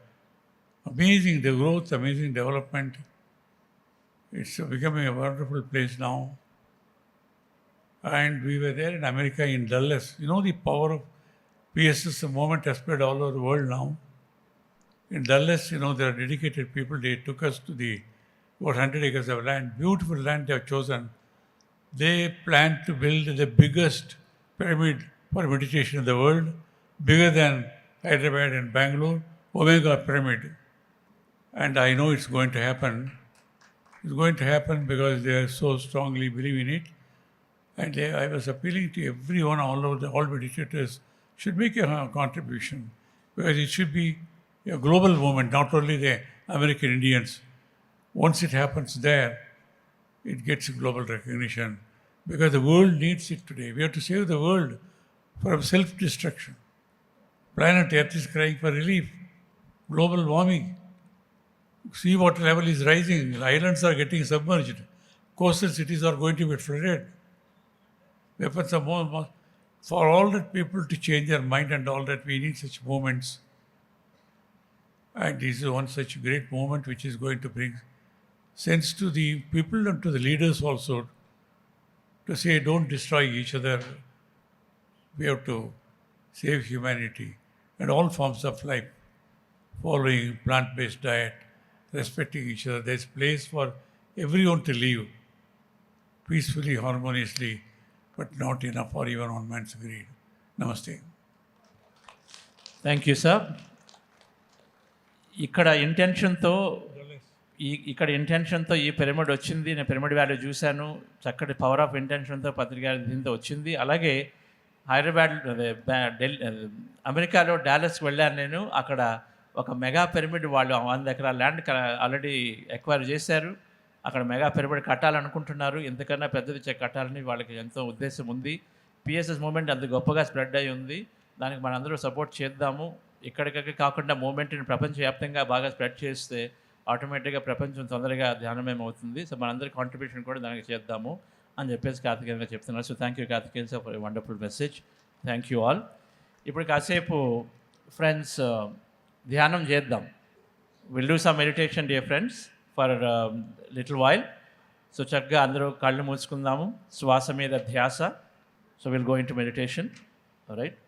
Amazing the growth, amazing development. It's becoming a wonderful place now. And we were there in America, in Dallas. You know the power of PSS, the movement has spread all over the world now. In Dallas, you know, there are dedicated people. They took us to the about 100 acres of land, beautiful land they have chosen. They plan to build the biggest pyramid for meditation in the world, bigger than Hyderabad and Bangalore, Omega Pyramid. And I know it's going to happen. It's going to happen because they are so strongly believe in it. And I was appealing to everyone, all meditators should make a contribution, because it should be a global movement, not only the American Indians. Once it happens there, it gets global recognition, because the world needs it today. We have to save the world from self-destruction. Planet Earth is crying for relief. Global warming. Sea water level is rising. Islands are getting submerged. Coastal cities are going to be flooded. Weapons are more. For all that people to change their mind and all that, we need such movements. And this is one such great movement which is going to bring sense to the people and to the leaders also, to say don't destroy each other. We have to save humanity and all forms of life, following plant-based diet, respecting each other. There's place for everyone to live peacefully, harmoniously, but not enough for even one man's greed. Namaste. Thank you sir. ఇక్కడ ఇంటెన్షన్తో ఈ pyramid వచ్చింది. నేను pyramid valley చూశాను. చక్కటి power of ఇంటెన్షన్తో పత్రిక దీంతో వచ్చింది. అలాగే హైదరాబాద్, అమెరికాలో డాలస్కి వెళ్ళాను నేను. అక్కడ ఒక మెగా పిరమిడ్ వాళ్ళు 100 ఎకరాల ల్యాండ్ ఆల్రెడీ ఎక్వైర్ చేశారు. అక్కడ మెగా పిరమిడ్ కట్టాలనుకుంటున్నారు. ఎంతకన్నా పెద్దది కట్టాలని వాళ్ళకి ఎంతో ఉద్దేశం ఉంది. పిఎస్ఎస్ మూమెంట్ అంత గొప్పగా స్ప్రెడ్ అయి ఉంది. దానికి మనందరూ సపోర్ట్ చేద్దాము. ఇక్కడికి కాకుండా మూమెంట్ని ప్రపంచవ్యాప్తంగా బాగా స్ప్రెడ్ చేస్తే ఆటోమేటిక్గా ప్రపంచం తొందరగా ధ్యానమేమవుతుంది. సో మనందరి కాంట్రిబ్యూషన్ కూడా దానికి చేద్దాము అని చెప్పేసి కార్తికేయన్ గారు చెప్తున్నారు. So thank you Karthikeyan sir for a wonderful message. Thank you all. ఇప్పుడు కాసేపు ఫ్రెండ్స్ ధ్యానం చేద్దాం. Will do some meditation dear friends for little while. So చక్కగా అందరూ కళ్ళు మూసుకుందాము. శ్వాస మీద ధ్యాస. So will go in to meditation. Right.